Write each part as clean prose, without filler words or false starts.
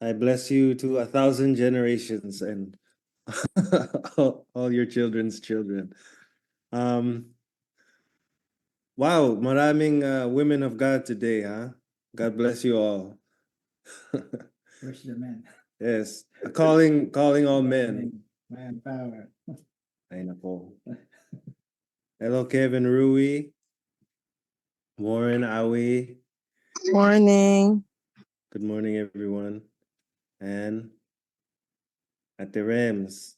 I bless you to 1,000 generations and all your children's children. Wow, maraming women of God today, huh? God bless you all. Where's the man? Yes, calling all men. Manpower. Ay nako. Hello, Kevin Rui, Warren Awi. Morning. Good morning, everyone. And Ate Rems,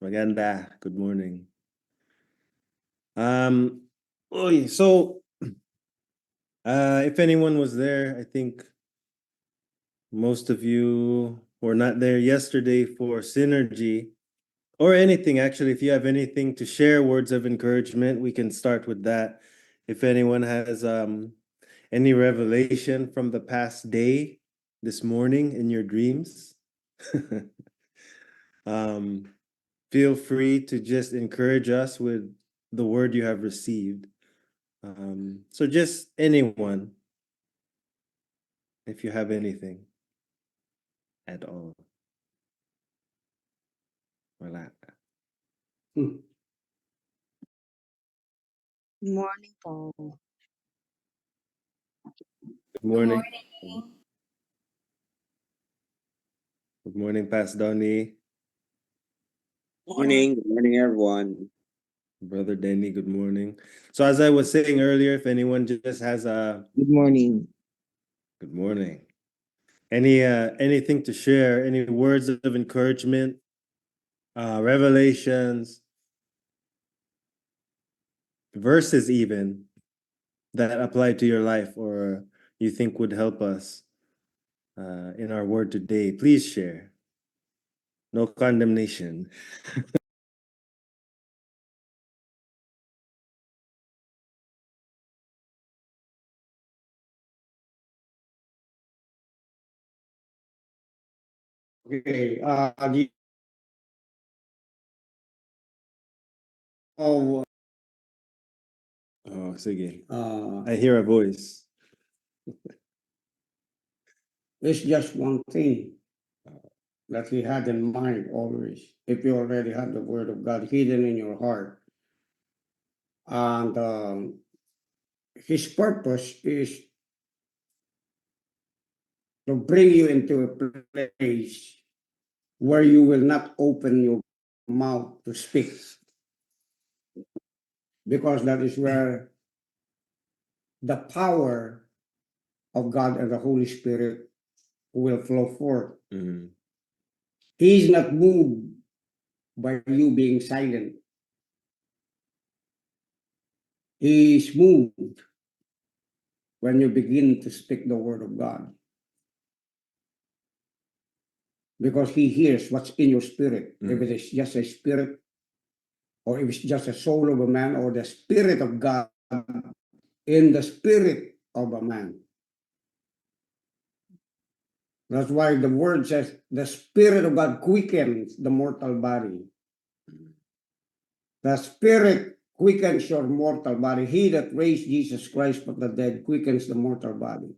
maganda. Good morning. So if anyone was there, I think most of you were not there yesterday for Synergy or anything. Actually, if you have anything to share, words of encouragement, we can start with that. If anyone has any revelation from the past day, this morning in your dreams, feel free to just encourage us with the word you have received. So just anyone, if you have anything at all. Wala. Good morning po. Good morning. Good morning, Pastor Donnie. Good morning, everyone. Brother Denny, good morning. So as I was saying earlier, if anyone just has a Good morning. good morning. Anything to share, any words of encouragement, revelations, verses even that apply to your life or you think would help us in our word today, please share. No condemnation. Okay. Oh, Oh, sige. uh, I hear a voice. it's just one thing that he had in mind always. If you already have the word of God hidden in your heart, and his purpose is to bring you into a place where you will not open your mouth to speak, because that is where the power of God and the Holy Spirit will flow forth. Mhm. He is not moved by you being silent. He is moved when you begin to speak the word of God, because he hears what's in your spirit. If it is just a spirit, or if it's just a soul of a man, or the spirit of God in the spirit of a man. That's why the word says the Spirit of God quickens the mortal body. The Spirit quickens your mortal body. He that raised Jesus Christ from the dead quickens the mortal body.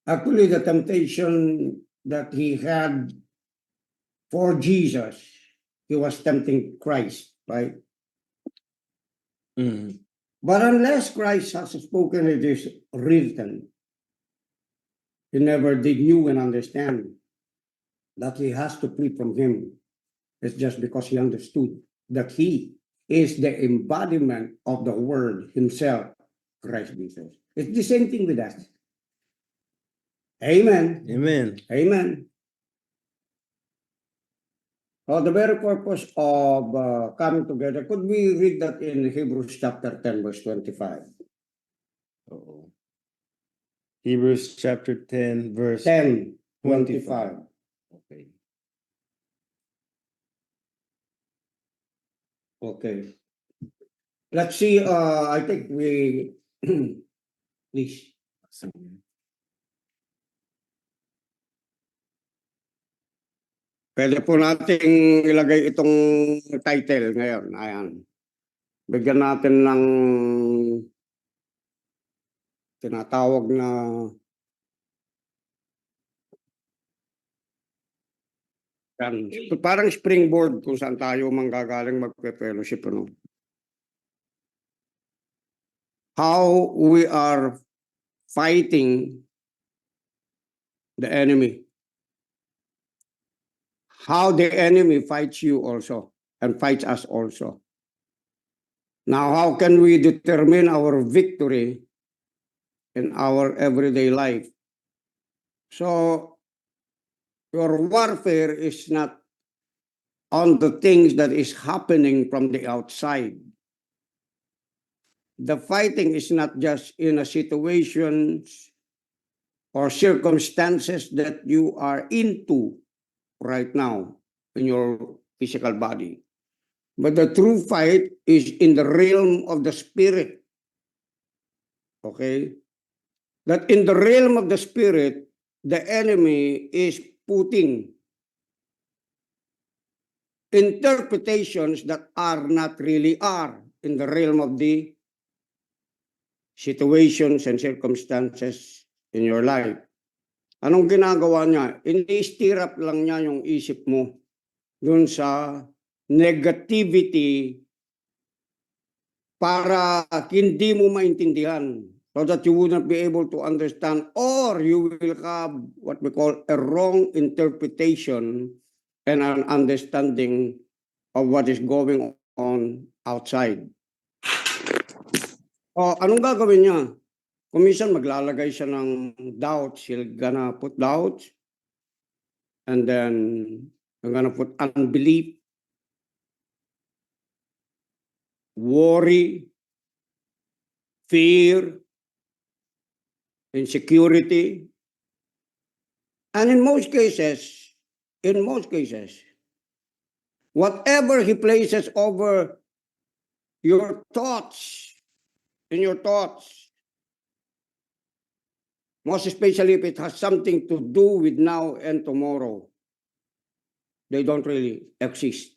Actually, the temptation that he had for Jesus, he was tempting Christ, right? Mhm. But unless Christ has spoken, it is written. He never did know and understand that he has to flee from him. It's just because he understood that he is the embodiment of the word himself, Christ Jesus. It's the same thing with us. Amen. Amen. Amen. So the very purpose of coming together, could we read that in Hebrews chapter 10, verse 25? Uh-oh. Hebrews chapter 10, verse 10, 25. 25. Okay. Okay. Let's see, I think we, please. Sige. Pwede po nating ilagay itong title ngayon. Ayan. Bigyan natin ng tinatawag na Yan. Parang springboard kung saan tayo manggagaling magpe-fellowship. Ano? How we are fighting the enemy. How the enemy fights you also and fights us also. Now, how can we determine our victory in our everyday life? So, your warfare is not on the things that is happening from the outside. The fighting is not just in a situation or circumstances that you are into right now in your physical body. But the true fight is in the realm of the spirit. Okay? That in the realm of the spirit, the enemy is putting interpretations that are not really are in the realm of the situations and circumstances in your life. Anong ginagawa niya? Ini-stir up lang niya yung isip mo dun sa negativity para hindi mo maintindihan so that you would not be able to understand or you will have what we call a wrong interpretation and an understanding of what is going on outside. O, anong gagawin niya? Kung minsan maglalagay siya ng doubts, he'll gonna put doubts, and then I'm gonna put unbelief, worry, fear, insecurity, and in most cases, whatever he places over your thoughts, in your thoughts, most especially if it has something to do with now and tomorrow, they don't really exist.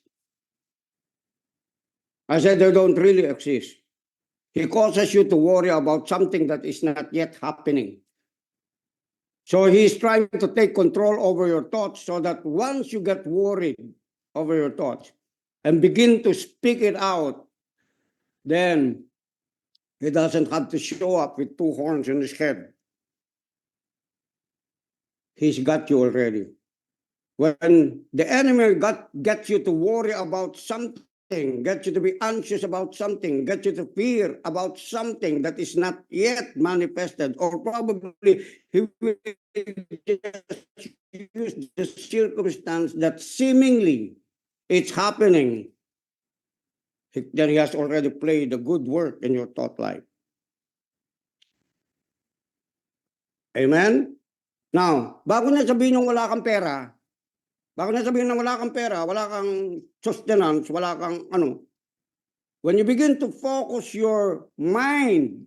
I said they don't really exist. He causes you to worry about something that is not yet happening. So he's trying to take control over your thoughts so that once you get worried over your thoughts and begin to speak it out, then he doesn't have to show up with two horns in his head. He's got you already. When the enemy gets you to worry about something, gets you to be anxious about something, gets you to fear about something that is not yet manifested, or probably he will just use the circumstance that seemingly it's happening, then he has already played a good work in your thought life. Amen? Now, bago na sabihin yung wala kang pera, wala kang sustenance, wala kang ano, when you begin to focus your mind,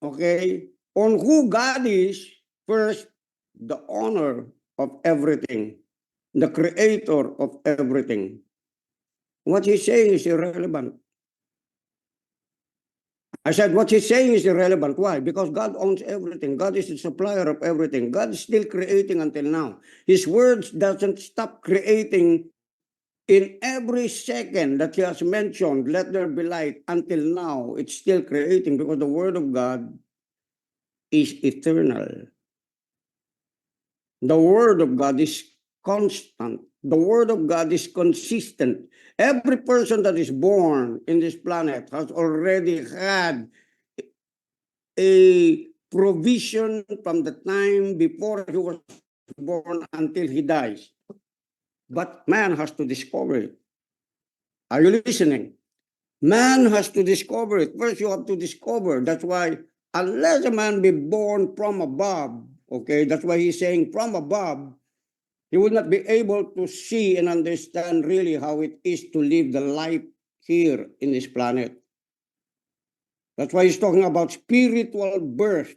okay, on who God is, first, the owner of everything, the creator of everything, what he's saying is irrelevant. I said what he's saying is irrelevant. Why? Because God owns everything. God is the supplier of everything. God is still creating until now. His words doesn't stop creating in every second that he has mentioned, let there be light, until now, it's still creating because the word of God is eternal. The word of God is constant. The word of God is consistent. Every person that is born in this planet has already had a provision from the time before he was born until he dies. But man has to discover it. Are you listening? Man has to discover it. First, you have to discover. That's why, unless a man be born from above, okay, that's why he's saying from above, he would not be able to see and understand really how it is to live the life here in this planet. That's why he's talking about spiritual birth,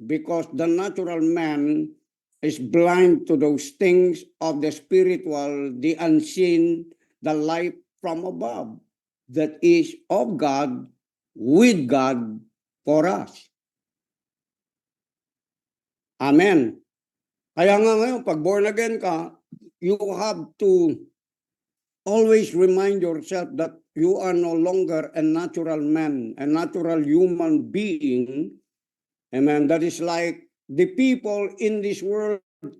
because the natural man is blind to those things of the spiritual, the unseen, the life from above that is of God, with God, for us. Amen. Kaya nga ngayon, pag born again ka, you have to always remind yourself that you are no longer a natural man, a natural human being. Amen. That is like the people in this world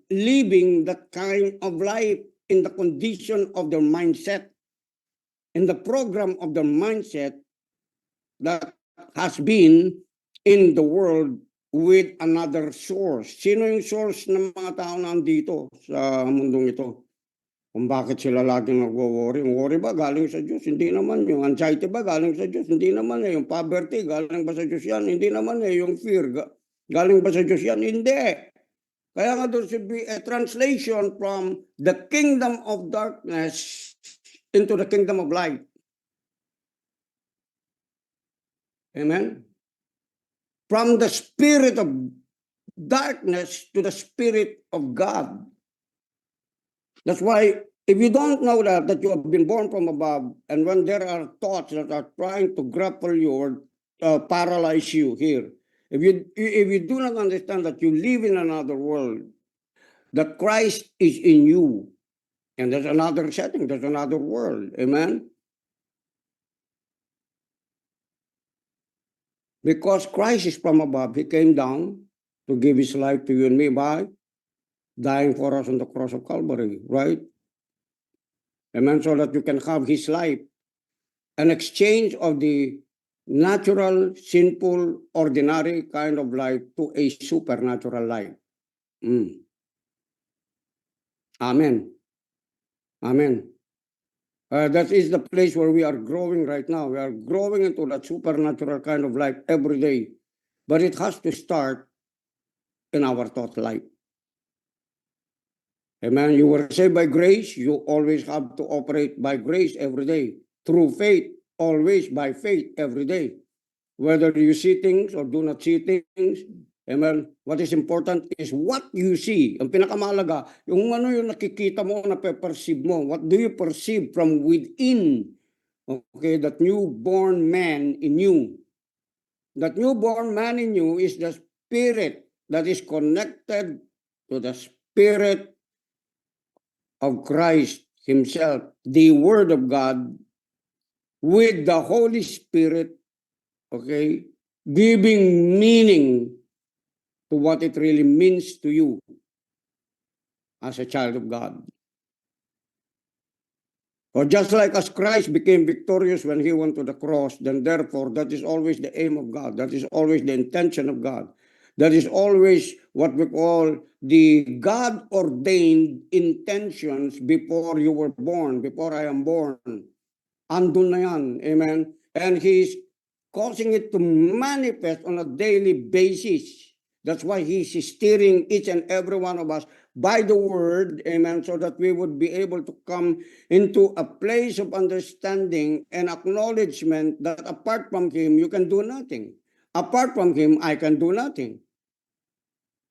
living that kind of life in the condition of their mindset, in the program of their mindset that has been in the world with another source. Sino yung source ng mga tao nandito sa mundong ito? Kung bakit sila laging nagwo-worry. Yung worry ba galing sa Diyos? Hindi naman. Yung anxiety ba galing sa Diyos? Hindi naman. Yung poverty, galing ba sa Diyos yan? Hindi naman. Yung fear, galing ba sa Diyos yan? Hindi. Kaya nga there should be a translation from the kingdom of darkness into the kingdom of light. Amen? From the spirit of darkness to the spirit of God. That's why if you don't know that you have been born from above, and when there are thoughts that are trying to grapple you or paralyze you here, if you do not understand that you live in another world, that Christ is in you, and there's another setting, there's another world, amen? Because Christ is from above, He came down to give His life to you and me by dying for us on the cross of Calvary, right? Amen, so that you can have His life, an exchange of the natural, sinful, ordinary kind of life to a supernatural life. Amen. Amen. That is the place where we are growing right now. We are growing into that supernatural kind of life every day. But it has to start in our thought life. Amen. You were saved by grace. You always have to operate by grace every day. Through faith, always by faith every day. Whether you see things or do not see things. Amen. What is important is what you see. Ang pinakamahalaga, yung ano yung nakikita mo, nape-perceive mo. What do you perceive from within? Okay, that newborn man in you. That newborn man in you is the spirit that is connected to the spirit of Christ Himself, the Word of God, with the Holy Spirit, okay, giving meaning to what it really means to you as a child of God. Or just like as Christ became victorious when He went to the cross, then therefore that is always the aim of God. That is always the intention of God. That is always what we call the God-ordained intentions before you were born, before I am born. Andun na yan. Amen? And He's causing it to manifest on a daily basis. That's why He's steering each and every one of us by the Word, amen, so that we would be able to come into a place of understanding and acknowledgement that apart from Him, you can do nothing. Apart from Him, I can do nothing.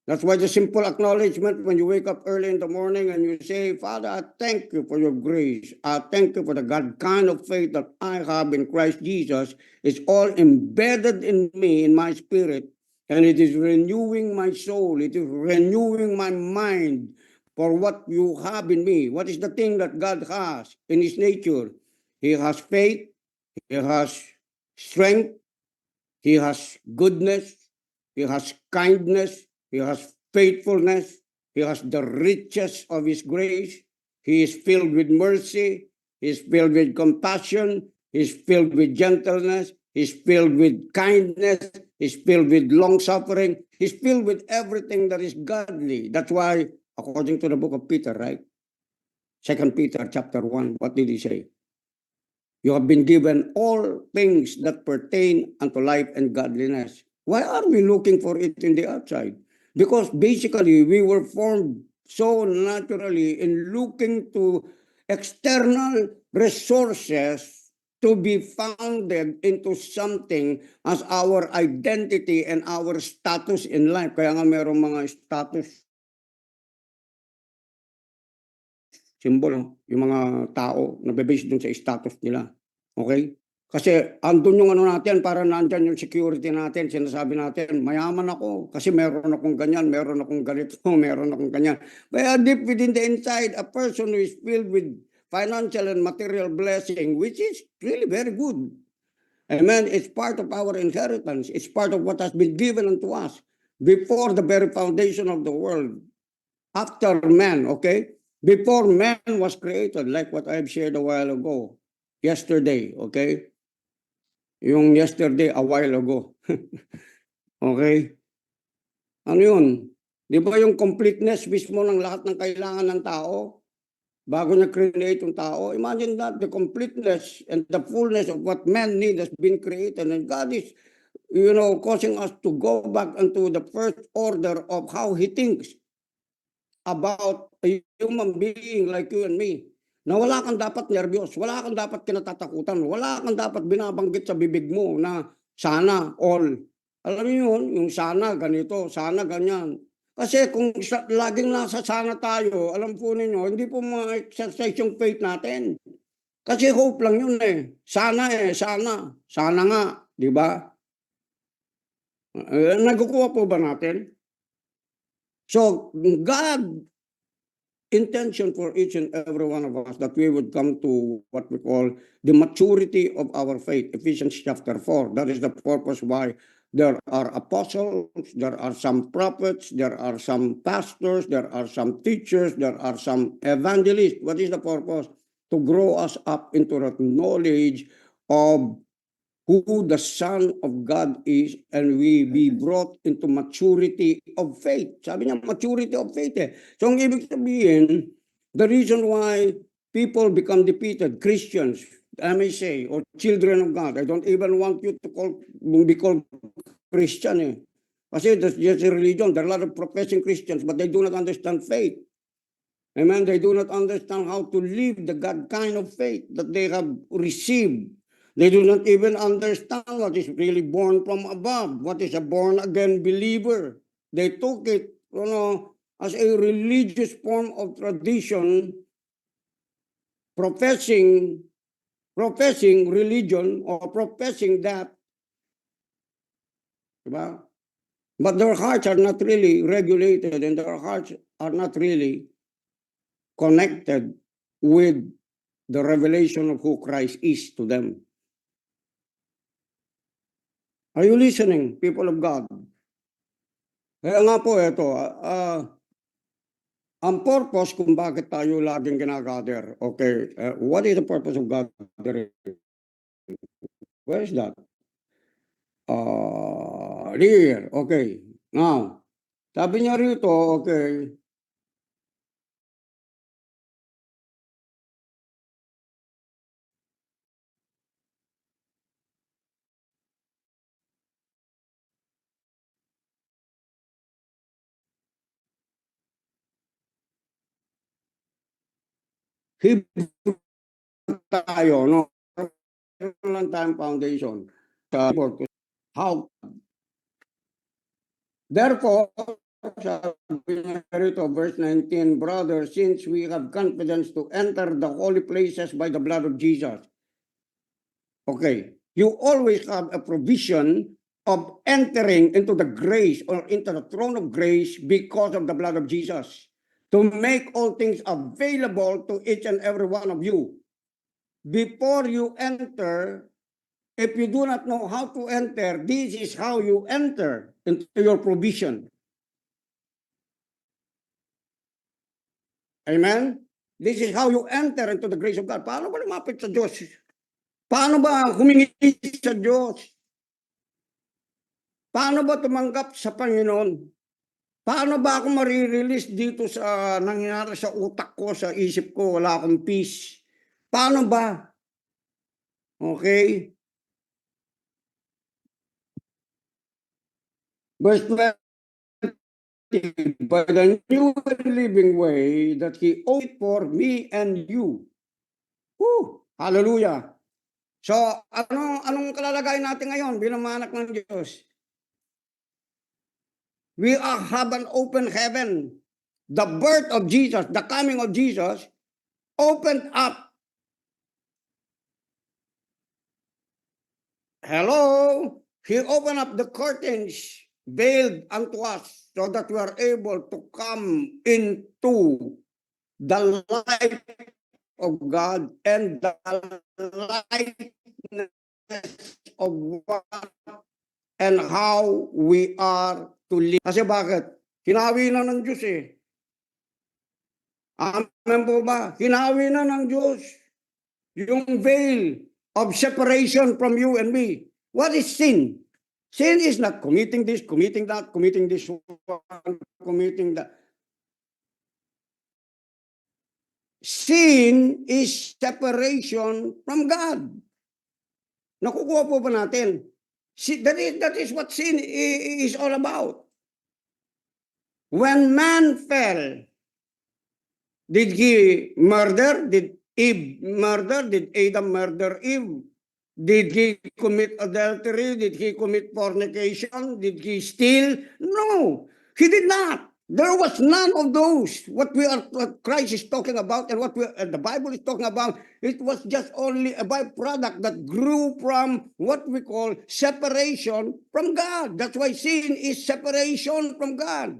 That's why the simple acknowledgement when you wake up early in the morning and you say, Father, I thank you for your grace. I thank you for the God kind of faith that I have in Christ Jesus. It's all embedded in me, in my spirit, and it is renewing my soul. It is renewing my mind for what you have in me. What is the thing that God has in His nature? He has faith. He has strength. He has goodness. He has kindness. He has faithfulness. He has the riches of His grace. He is filled with mercy. He is filled with compassion. He is filled with gentleness. He is filled with kindness. He is filled with long-suffering. He is filled with everything that is godly. That's why, according to the book of Peter, right? 2 Peter chapter 1, what did he say? You have been given all things that pertain unto life and godliness. Why are we looking for it in the outside? Because basically, we were formed so naturally in looking to external resources to be founded into something as our identity and our status in life. Kaya nga mayroong mga status symbol, yung mga tao na base dun sa status nila. Okay? Kasi andun yung ano natin, para nandyan yung security natin, sinasabi natin, mayaman ako kasi meron akong ganyan, meron akong ganito, meron akong ganyan. But deep within the inside, a person who is filled with financial and material blessing, which is really very good. Amen. It's part of our inheritance. It's part of what has been given unto us before the very foundation of the world. After man, okay? Before man was created, like what I've shared a while ago, yesterday, okay? Yung yesterday, a while ago. Okay? Ano yun? Di ba yung completeness mismo ng lahat ng kailangan ng tao? Bago niya create yung tao, imagine that the completeness and the fullness of what man need has been created. And God is, causing us to go back into the first order of how He thinks about a human being like you and me. Na wala kang dapat nervyos, wala kang dapat kinatatakutan, wala kang dapat binabanggit sa bibig mo na sana all. Alam niyo yun, yung sana ganito, sana ganyan. Kasi kung laging nasa sana tayo, alam po ninyo, hindi po ma-exercise yung faith natin. Kasi hope lang yun eh. Sana sana. Sana nga, di ba? Nagkukuha po ba natin? So, God intention for each and every one of us that we would come to what we call the maturity of our faith. Ephesians chapter 4. That is the purpose why there are apostles, there are some prophets, there are some pastors, there are some teachers, there are some evangelists. What is the purpose? To grow us up into the knowledge of who the Son of God is, and we be brought into maturity of faith. Sabi niya, maturity of faith eh. So ang ibig sabihin, the reason why people become defeated, Christians, I may say, or children of God, I don't even want you to be called Christian eh. Kasi that's just a religion. There are a lot of professing Christians, but they do not understand faith. Amen. They do not understand how to live the God kind of faith that they have received. They do not even understand what is really born from above, what is a born-again believer. They took it, as a religious form of tradition, professing religion or professing that, diba? But their hearts are not really regulated and their hearts are not really connected with the revelation of who Christ is to them. Are you listening, people of God? Kaya nga po ito, ang purpose kung bakit tayo laging ginagather, okay, what is the purpose of gathering? Where is that? Here, okay. Now, sabi niya rito, okay, Hebrew tayo, no? Lang time foundation. How? Therefore, sabi niya rito, verse 19, brothers, since we have confidence to enter the holy places by the blood of Jesus. Okay, you always have a provision of entering into the grace or into the throne of grace because of the blood of Jesus, to make all things available to each and every one of you. Before you enter, if you do not know how to enter, this is how you enter into your provision. Amen? This is how you enter into the grace of God. Paano ba lumapit sa Diyos? Paano ba humingi sa Diyos? Paano ba tumanggap sa Panginoon? Paano ba ako marirelease dito sa nangyari sa utak ko, sa isip ko, wala akong peace? Paano ba? Okay? Verse 20, by the new living way that He opened for me and you. Woo! Hallelujah! So, anong kalalagayan natin ngayon bilang mga anak ng Diyos? We have an open heaven. The birth of Jesus, the coming of Jesus, opened up hello, He opened up the curtains, veiled unto us, so that we are able to come into the light of God and the likeness of what and how we are to live. Kasi bakit? Hinawi na ng Diyos eh. Amen po ba? Hinawi na ng Diyos yung veil of separation from you and me. What is sin? Sin is not committing this, committing that, committing this one, committing that. Sin is separation from God. Nakukuha po ba natin? That is what sin is all about. When man fell, did he murder? Did Eve murder? Did Adam murder Eve? Did he commit adultery? Did he commit fornication? Did he steal? No, he did not. There was none of those. What Christ is talking about and what the Bible is talking about, it was just only a byproduct that grew from what we call separation from God. That's why sin is separation from God.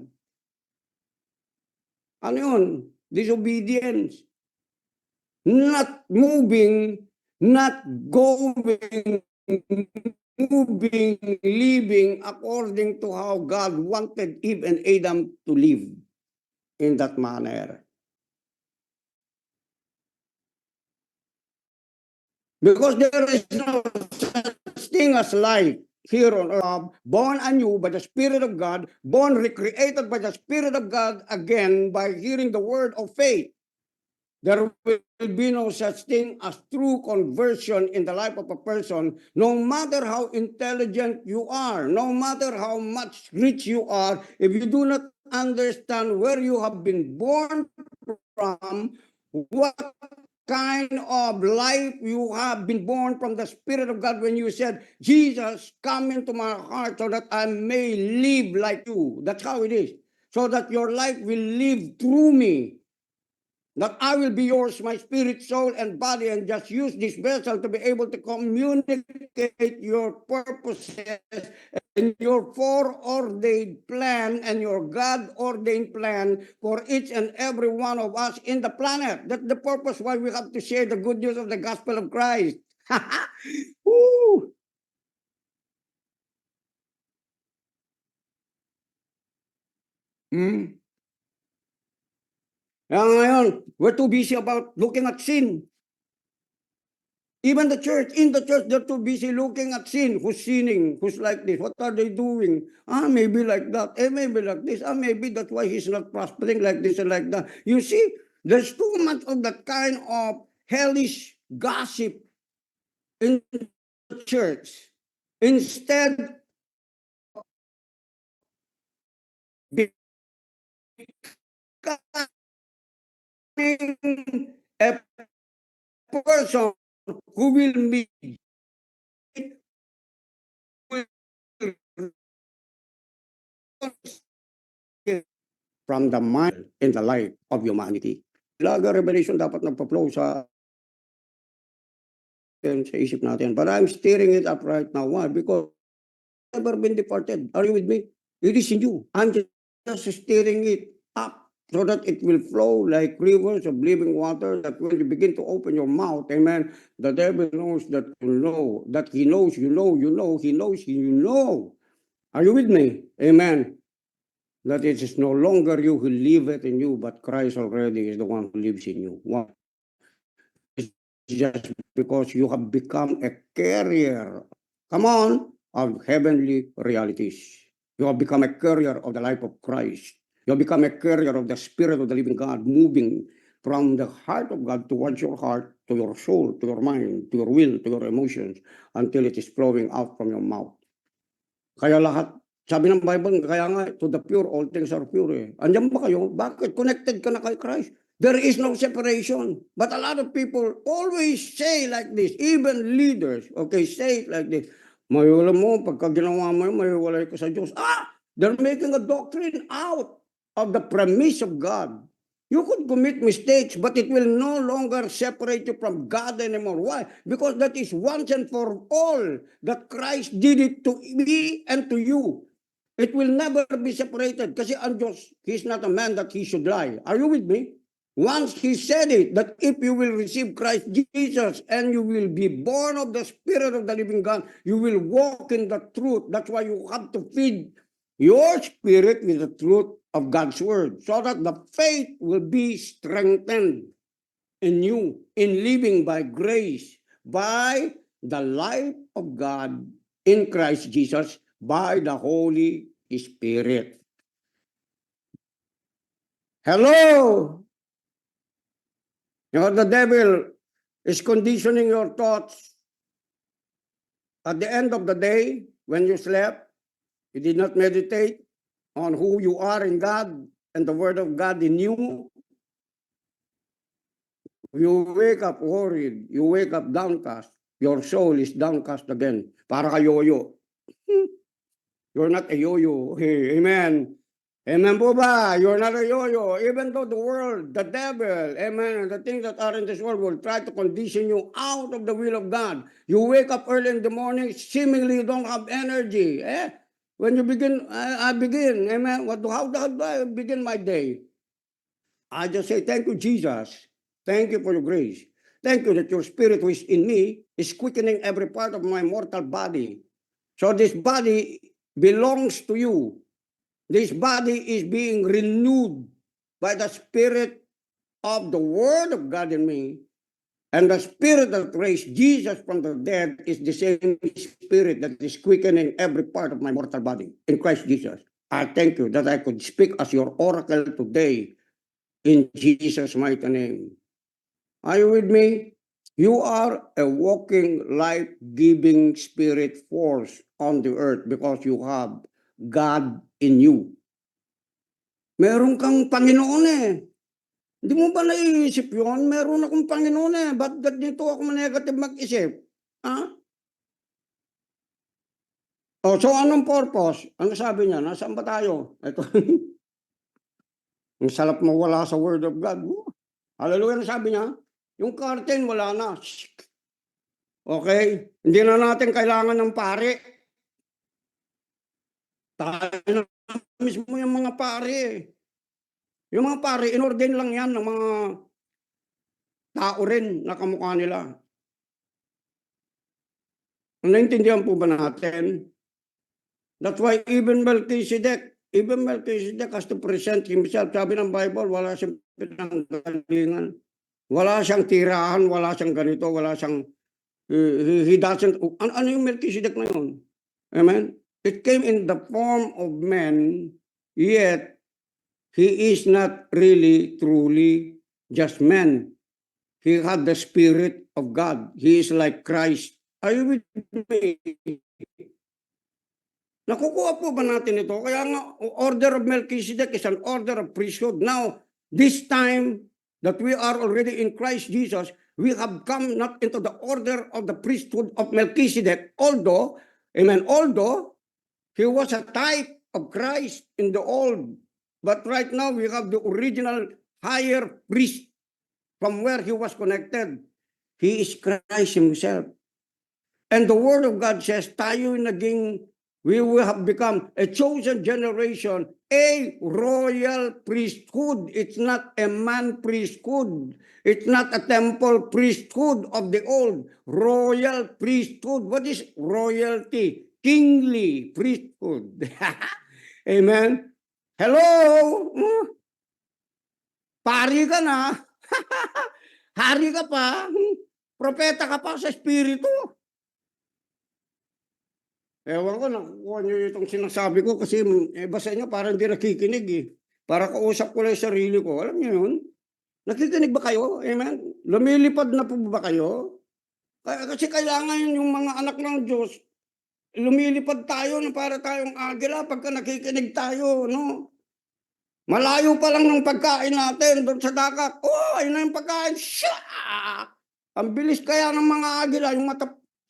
Ano yun? Disobedience. Not moving, not going, moving, living according to how God wanted Eve and Adam to live in that manner. Because there is no such thing as life here on earth, born anew by the Spirit of God, born recreated by the Spirit of God again by hearing the word of faith. There will be no such thing as true conversion in the life of a person, no matter how intelligent you are, no matter how much rich you are, if you do not understand where you have been born from, what kind of life you have been born from the Spirit of God when you said, Jesus, come into my heart so that I may live like you. That's how it is. So that your life will live through me. That I will be yours, my spirit, soul, and body, and just use this vessel to be able to communicate your purposes and your foreordained plan and your God-ordained plan for each and every one of us in the planet. That's the purpose why we have to share the good news of the gospel of Christ. Woo! Ngayon, we're too busy about looking at sin. Even the church, in the church, they're too busy looking at sin. Who's sinning? Who's like this? What are they doing? Maybe like that. Maybe like this. Maybe that's why he's not prospering like this and like that. You see, there's too much of that kind of hellish gossip in the church. Instead, becoming a person who will meet from the mind in the life of humanity. Laga revelation dapat nagpa-flow sa isip natin. But I'm stirring it up right now. Why? Because I've never been departed. Are you with me? It is in you. I'm just stirring it up so that it will flow like rivers of living water, that when you begin to open your mouth, amen, the devil knows that you know, that he knows you know, he knows you know. Are you with me? Amen. That it is no longer you who liveth in you, but Christ already is the one who lives in you. Why? It's just because you have become a carrier, come on, of heavenly realities. You have become a carrier of the life of Christ. You have become a carrier of the Spirit of the living God, moving from the heart of God towards your heart, to your soul, to your mind, to your will, to your emotions, until it is flowing out from your mouth. Kaya lahat, sabi ng Bible, kaya nga, to the pure, all things are pure. Andiyan ba kayo? Bakit? Connected ka na kay Christ. There is no separation. But a lot of people always say like this, even leaders, okay, say it like this. Mayroon mo, pagka ginawa mo, mahiwalay ka sa Diyos. They're making a doctrine out of the premise of God. You could commit mistakes, but it will no longer separate you from God anymore. Why? Because that is once and for all that Christ did it to me and to you. It will never be separated kasi ang Diyos, He's not a man that He should lie. Are you with me? Once He said it, that if you will receive Christ Jesus and you will be born of the Spirit of the living God, you will walk in the truth. That's why you have to feed your spirit with the truth of God's word, so that the faith will be strengthened in you, in living by grace, by the life of God in Christ Jesus, by the Holy Spirit. Hello! You know, the devil is conditioning your thoughts. At the end of the day, when you slept, you did not meditate on who you are in God and the Word of God in you. You wake up worried. You wake up downcast. Your soul is downcast again. Para ka yo-yo. You're not a yo-yo. Hey, amen. Amen po ba? You're not a yo-yo. Even though the world, the devil, amen, and the things that are in this world will try to condition you out of the will of God. You wake up early in the morning, seemingly you don't have energy. When you begin, I begin, amen. How do I begin my day? I just say, thank you, Jesus. Thank you for your grace. Thank you that your spirit who is in me is quickening every part of my mortal body. So this body belongs to you. This body is being renewed by the Spirit of the Word of God in me. And the Spirit that raised Jesus from the dead is the same Spirit that is quickening every part of my mortal body in Christ Jesus. I thank you that I could speak as your oracle today in Jesus' mighty name. Are you with me? You are a walking, life-giving spirit force on the earth because you have God in you. Meron kang Panginoon eh. Hindi mo ba naiisip yun? Meron akong Panginoon eh. Ba't dito ako negative mag-isip? Ha? Oh, so anong purpose? Ano sabi niya? Nasaan ba tayo? Ito. Ang salap mawala sa Word of God. Hallelujah, ano sabi niya? Yung curtain, wala na. Okay? Hindi na natin kailangan ng pare. Tayo na mismo yung mga pare. Yung mga pare, inordain lang yan ng mga tao rin na kamukha nila. Naintindihan po ba natin? That's why even Melchizedek has to present himself. Sabi ng Bible, wala siyang pinanggalingan. Wala siyang tirahan, wala siyang ganito, wala siyang, he doesn't, ano yung Melchizedek na yun? Amen? It came in the form of man, yet he is not really, truly just man. He had the Spirit of God. He is like Christ. Are you with me? Nakukuha po ba natin ito? Kaya nga, order of Melchizedek is an order of priesthood. Now, this time that we are already in Christ Jesus, we have come not into the order of the priesthood of Melchizedek, although, amen, although he was a type of Christ in the old. But right now, we have the original higher priest from where he was connected. He is Christ himself. And the Word of God says, tayo naging, we will have become a chosen generation, a royal priesthood. It's not a man priesthood. It's not a temple priesthood of the old. Royal priesthood. What is royalty? Kingly priesthood. Amen? Hello? Pari ka na. Hari ka pa. Propeta ka pa sa espiritu. Ewan ko, nakukuha niyo itong sinasabi ko kasi iba sa inyo parang hindi nakikinig eh. Para kausap ko lang yung sarili ko. Alam niyo yun? Nakikinig ba kayo? Amen? Lumilipad na po ba kayo? Kasi kailangan yung mga anak ng Diyos, lumilipad tayo na para tayong agila pagka nakikinig tayo, no? Malayo pa lang ng pagkain natin doon sa dagat. Oh, ayun na yung pagkain. Shah! Ang bilis kaya ng mga agila, yung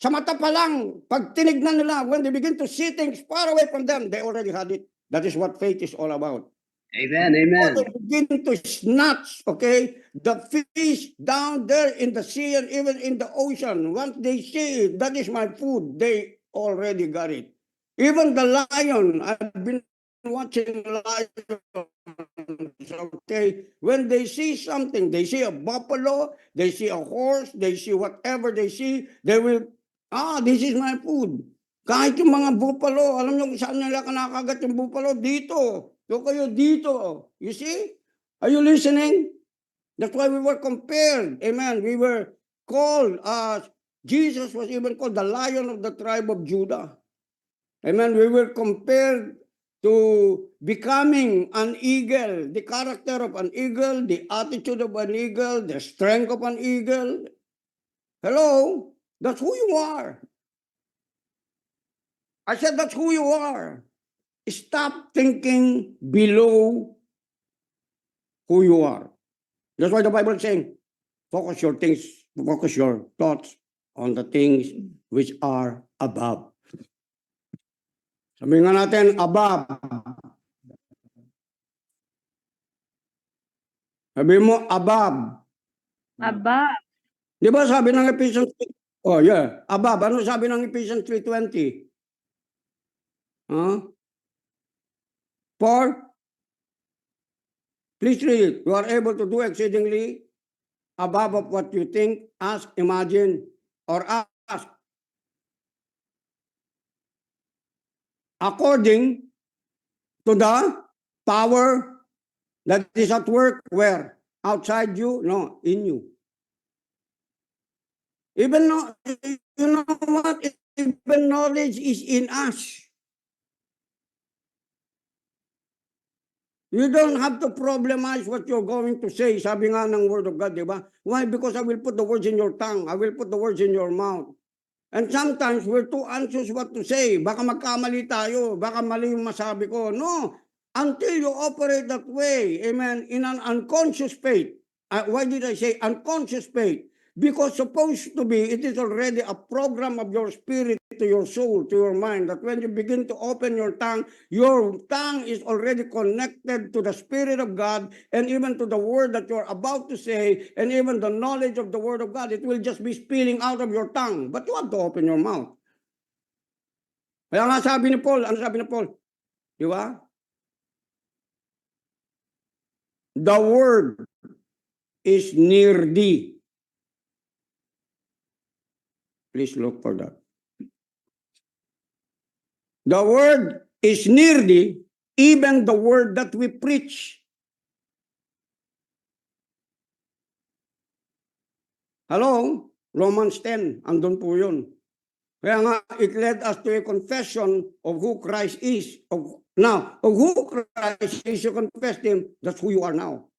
sa mata pa lang, pag tinignan nila, when they begin to see things far away from them, they already had it. That is what faith is all about. Amen. Amen. They begin to snatch, okay, the fish down there in the sea and even in the ocean. Once they see it, that is my food, they already got it. Even the lion, I've been watching lions, okay, when they see something, they see a buffalo, they see a horse, they see whatever they see, they will, this is my food. Kahit yung mga buffalo, alam nyo kung saan nila kinakagat yung buffalo? Dito. So kayo dito. You see? Are you listening? That's why we were compared. Amen. We were called, Jesus was even called the Lion of the tribe of Judah. Amen. We were compared to becoming an eagle, the character of an eagle, the attitude of an eagle, the strength of an eagle. Hello? That's who you are. I said, that's who you are. Stop thinking below who you are. That's why the Bible is saying, focus your thoughts on the things which are above. Sabihin nga natin, above. Sabihin mo, above. Aba, Di ba sabi ng Ephesians 3? Oh yeah, above. Ano sabi ng Ephesians 3:20? Huh? For, please read it. You are able to do exceedingly above of what you think, ask, imagine, or ask. According to the power that is at work, where? Outside you? No, in you. Even know, you know what? Even knowledge is in us. You don't have to problemize what you're going to say. Sabi nga ng Word of God, di ba? Why? Because I will put the words in your tongue. I will put the words in your mouth. And sometimes we're too anxious what to say. Baka magkamali tayo. Baka mali yung masabi ko. No. Until you operate that way, amen, in an unconscious faith. Why did I say unconscious faith? Because supposed to be, it is already a program of your spirit to your soul, to your mind, that when you begin to open your tongue is already connected to the Spirit of God and even to the word that you're about to say and even the knowledge of the word of God. It will just be spilling out of your tongue. But you have to open your mouth. Kaya nga sabi ni Paul, ano sabi ni Paul? Di ba? The word is near thee. Please look for that. The word is near thee, even the word that we preach. Hello? Romans 10, andun po yun. Kaya nga, it led us to a confession of who Christ is. Of who Christ is, you confess Him, that's who you are now.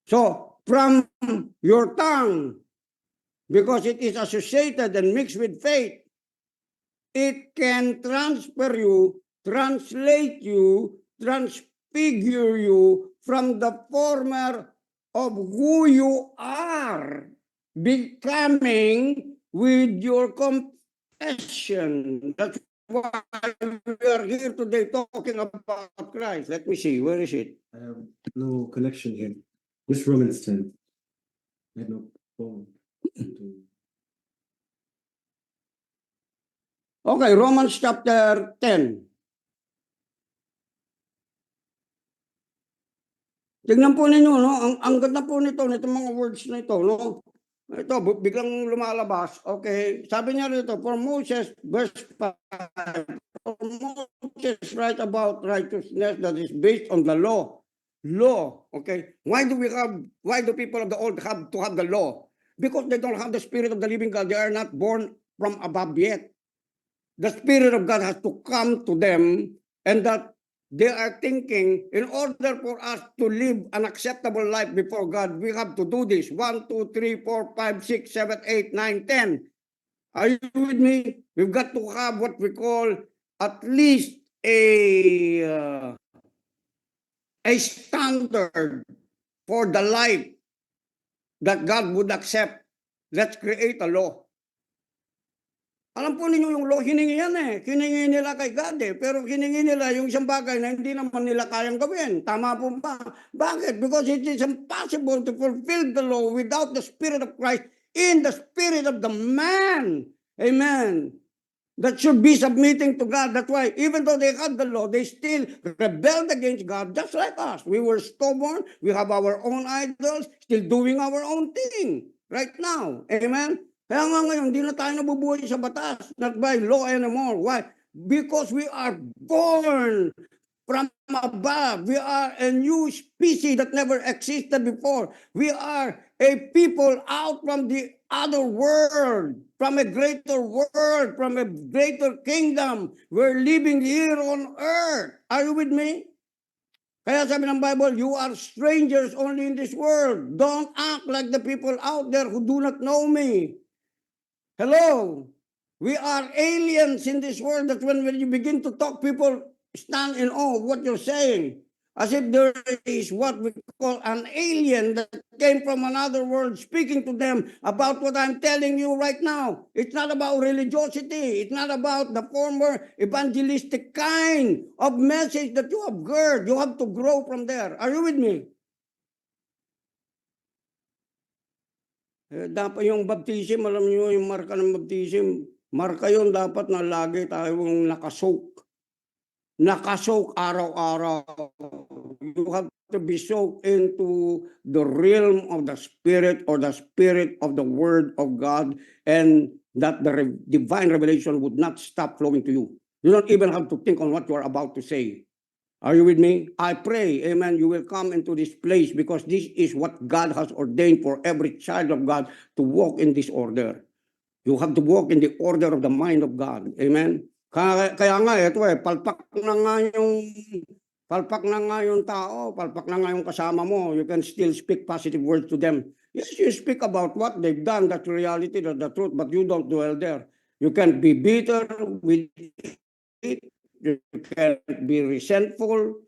So, from your tongue, because it is associated and mixed with faith, it can transfer you, translate you, transfigure you from the former of who you are, becoming with your confession. That's why we are here today talking about Christ. Let me see, where is it? I have no connection here. Just Romans 10. I have no phone. Okay, Romans chapter 10. Tignan po ninyo, no? Ang ganda po nito mga words na ito, no? Ito, biglang lumalabas. Okay, sabi niya rito, for Moses, verse 5, for Moses write about righteousness that is based on the law. Law, okay? Why do people of the old have to have the law? Because they don't have the Spirit of the living God. They are not born from above yet. The Spirit of God has to come to them, and that they are thinking, in order for us to live an acceptable life before God, we have to do this. 1, 2, 3, 4, 5, 6, 7, 8, 9, 10. Are you with me? We've got to have what we call at least a standard for the life that God would accept. Let's create a law. Alam po ninyo yung law, hiningi yan eh. Hiningi nila kay God eh. Pero hiningi nila yung isang bagay na hindi naman nila kayang gawin. Tama po ba? Bakit? Because it is impossible to fulfill the law without the Spirit of Christ in the spirit of the man. Amen. That should be submitting to God. That's why even though they had the law, they still rebelled against God just like us. We were stubborn. We have our own idols, still doing our own thing right now. Amen? Kaya nga ngayon, hindi na tayo nabubuhay sa batas, not by law anymore. Why? Because we are born from above. We are a new species that never existed before. We are a people out from the other world, from a greater world, from a greater kingdom. We're living here on earth. Are you with me? Kaya sabi ng Bible, you are strangers only in this world. Don't act like the people out there who do not know me. Hello. We are aliens in this world that when you begin to talk, people stand in awe of what you're saying. As if there is what we call an alien that came from another world speaking to them about what I'm telling you right now. It's not about religiosity. It's not about the former evangelistic kind of message that you have heard. You have to grow from there. Are you with me? Dapat yung baptism, alam niyo yung marka ng baptism, marka yun dapat na lagi tayong nakasoak. Nakasoak araw-araw. You have to be soaked into the realm of the Spirit or the Spirit of the Word of God, and that the divine revelation would not stop flowing to you. You don't even have to think on what you are about to say. Are you with me? I pray, amen, you will come into this place because this is what God has ordained for every child of God to walk in this order. You have to walk in the order of the mind of God. Amen? Kaya nga, ito palpak na nga yung tao, palpak na nga yung kasama mo. You can still speak positive words to them. Yes, you speak about what they've done, that's reality, that's the truth, but you don't dwell there. You can be bitter with it. You can be resentful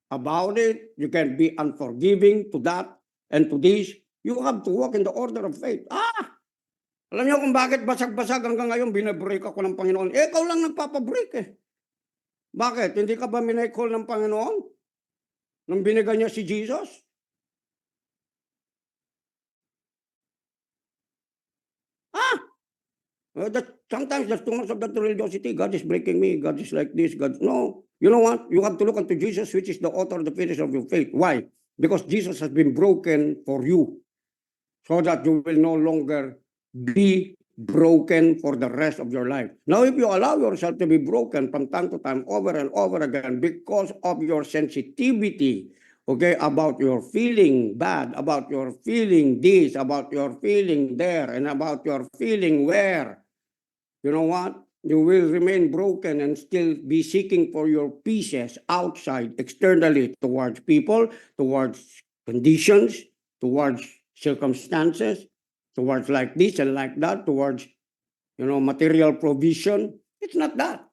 about it. You can be unforgiving to that and to this. You have to walk in the order of faith. Alam niyo kung bakit basag-basag hanggang ngayon binabreak ako ng Panginoon? Ikaw lang nagpapabreak eh. Bakit? Hindi ka ba minay-call ng Panginoon? Nang binigay niya si Jesus? Sometimes there's too much of that religiosity. God is breaking me. God is like this. God, no. You know what? You have to look unto Jesus, which is the author and the finisher of your faith. Why? Because Jesus has been broken for you, so that you will no longer be broken for the rest of your life. Now, if you allow yourself to be broken from time to time, over and over again, because of your sensitivity, okay, about your feeling bad, about your feeling this, about your feeling there, and about your feeling where, you know what? You will remain broken and still be seeking for your pieces outside, externally, towards people, towards conditions, towards circumstances, towards like this and like that, towards, material provision. It's not that.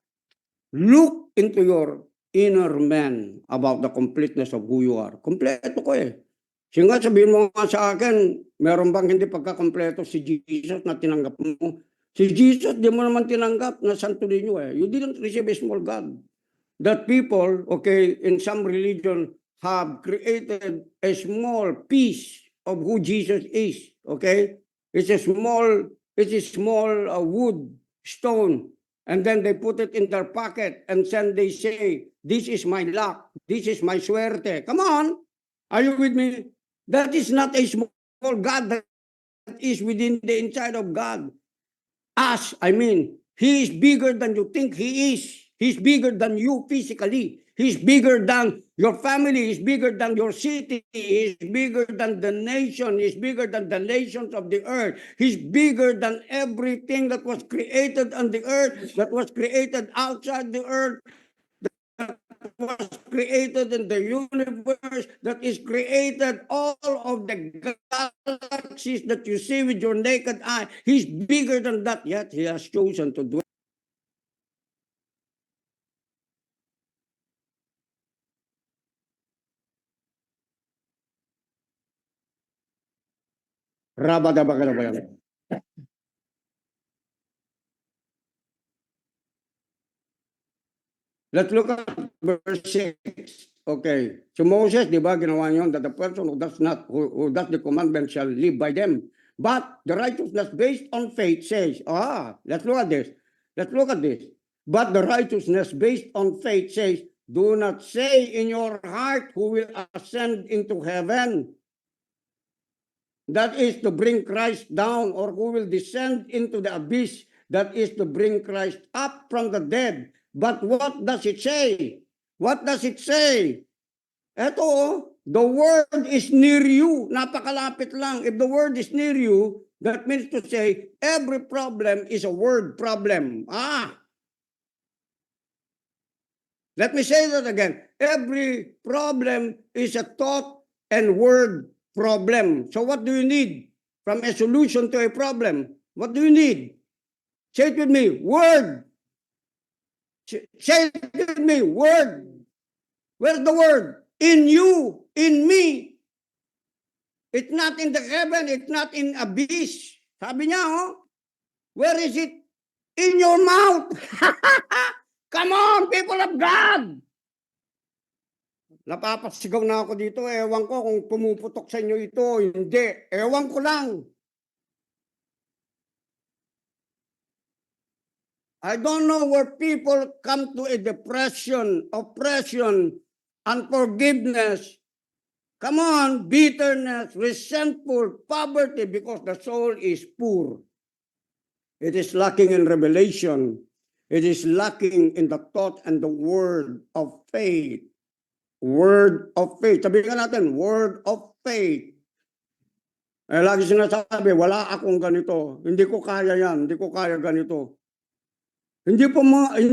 Look into your inner man about the completeness of who you are. Kompleto ko eh. Sige, sabihin mo nga sa akin, meron bang hindi pagkakompleto si Jesus na tinanggap mo? Si Jesus, di mo naman tinanggap na Santo Niño eh. You didn't receive a small God. That people, okay, in some religion have created a small piece of who Jesus is, okay? It's a small wood, stone, and then they put it in their pocket and then they say, this is my luck, this is my suerte. Come on, are you with me? That is not a small God, that is within the inside of God. He is bigger than you think he is. He's bigger than you physically. He's bigger than your family. He's bigger than your city. He's bigger than the nation. He's bigger than the nations of the earth. He's bigger than everything that was created on the earth, that was created outside the earth, that was created in the universe, that is created all of the galaxies that you see with your naked eye. He's bigger than that, yet he has chosen to dwell. Rabadabagadabayan. Let's look at verse 6. Okay. So Moses, di ba, ginawa niyon that the person who does the commandment shall live by them. But the righteousness based on faith says, let's look at this. Let's look at this. But the righteousness based on faith says, do not say in your heart who will ascend into heaven. That is to bring Christ down, or who will descend into the abyss. That is to bring Christ up from the dead. But what does it say? What does it say? Eto, the word is near you. Napakalapit lang. If the word is near you, that means to say, every problem is a word problem. Let me say that again. Every problem is a thought and word problem. So what do you need from a solution to a problem? What do you need? Say it with me, word. Say it with me, word. Where's the word? In you, in me. It's not in the heaven, it's not in abyss. Sabi niya, where is it? In your mouth. Come on, people of God. Napapasigaw na ako dito. Ewan ko kung pumuputok sa inyo ito. Hindi. Ewan ko lang. I don't know where people come to a depression, oppression, unforgiveness. Come on, bitterness, resentful, poverty, because the soul is poor. It is lacking in revelation. It is lacking in the thought and the word of faith. Word of faith. Sabihin ka natin, word of faith. Lagi sinasabi, wala akong ganito. Hindi ko kaya yan. Hindi ko kaya ganito. Hindi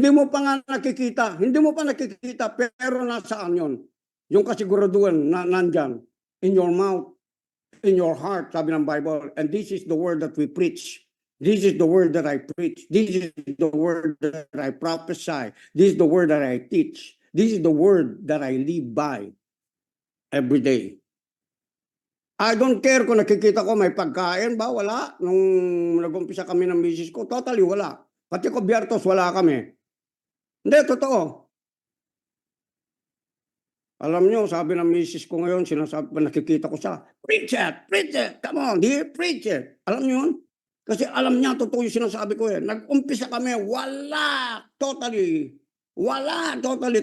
mo pa nga nakikita. Hindi mo pa nakikita, pero nasaan yun? Yung kasiguraduhan na nandyan. In your mouth, in your heart, sabi ng Bible. And this is the word that we preach. This is the word that I preach. This is the word that I prophesy. This is the word that I teach. This is the word that I live by every day. I don't care kung nakikita ko may pagkain ba, wala. Nung nag-umpisa kami ng misis ko, totally wala. Pati ko Biyertos, wala kami. Hindi, totoo. Alam nyo, sabi ng misis ko ngayon, sinasabi, nakikita ko siya, preach it, come on, dear, preach it. Alam nyo yun? Kasi alam niya, totoo yung sinasabi ko eh. Nag-umpisa kami, totally,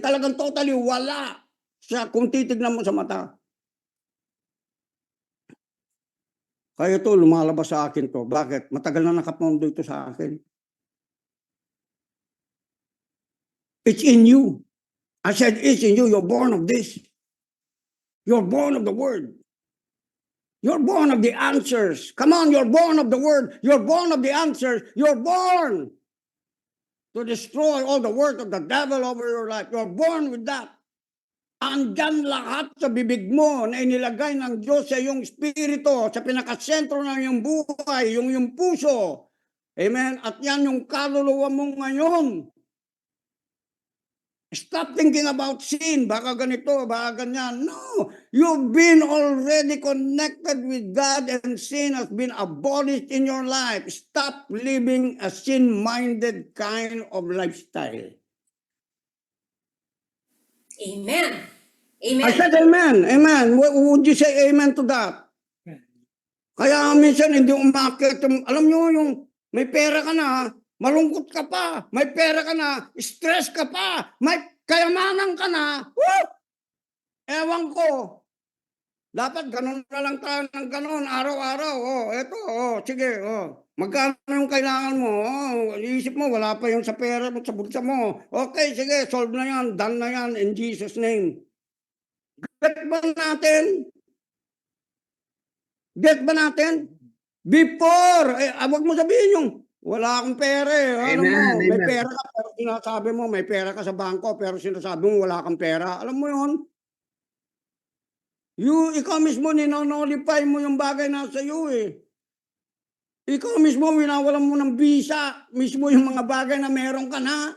talagang totally wala. Kung titignan mo sa mata. Kaya ito, lumalabas sa akin to. Bakit? Matagal na nakapondo ito sa akin. It's in you. I said, it's in you. You're born of this. You're born of the word. You're born of the answers. Come on, you're born of the word. You're born of the answers. You're born to destroy all the work of the devil over your life. You're born with that. Andyan lahat sa bibig mo na inilagay ng Diyos sa iyong spirito, sa pinakasentro ng iyong buhay, yung iyong puso. Amen? At yan yung kaluluwa mo ngayon. Stop thinking about sin. Baka ganito, baka ganyan. No. You've been already connected with God and sin has been abolished in your life. Stop living a sin-minded kind of lifestyle. Amen. Amen. I said amen. Amen. Would you say amen to that? Kaya minsan hindi umakit. Alam nyo yung may pera ka na, malungkot ka pa, may pera ka na, stress ka pa, may kayamanan ka na, ewan ko. Dapat ganun na lang tayo ng ganun, araw-araw. Sige, magkano yung kailangan mo? Iisip mo, wala pa yung sa pera mo, sa bulsa mo. Okay, sige, solve na yan, done na yan, in Jesus' name. Get ba natin? Get ba natin? Before, wag mo sabihin yung, wala akong pera eh. Ano mo, may pera ka, pero sinasabi mo, may pera ka sa bangko, pero sinasabi mo, wala kang pera. Alam mo yun? Ikaw mismo, ninonolify mo yung bagay na sa iyo eh. Ikaw mismo, winawalan mo ng visa, mismo yung mga bagay na meron ka na.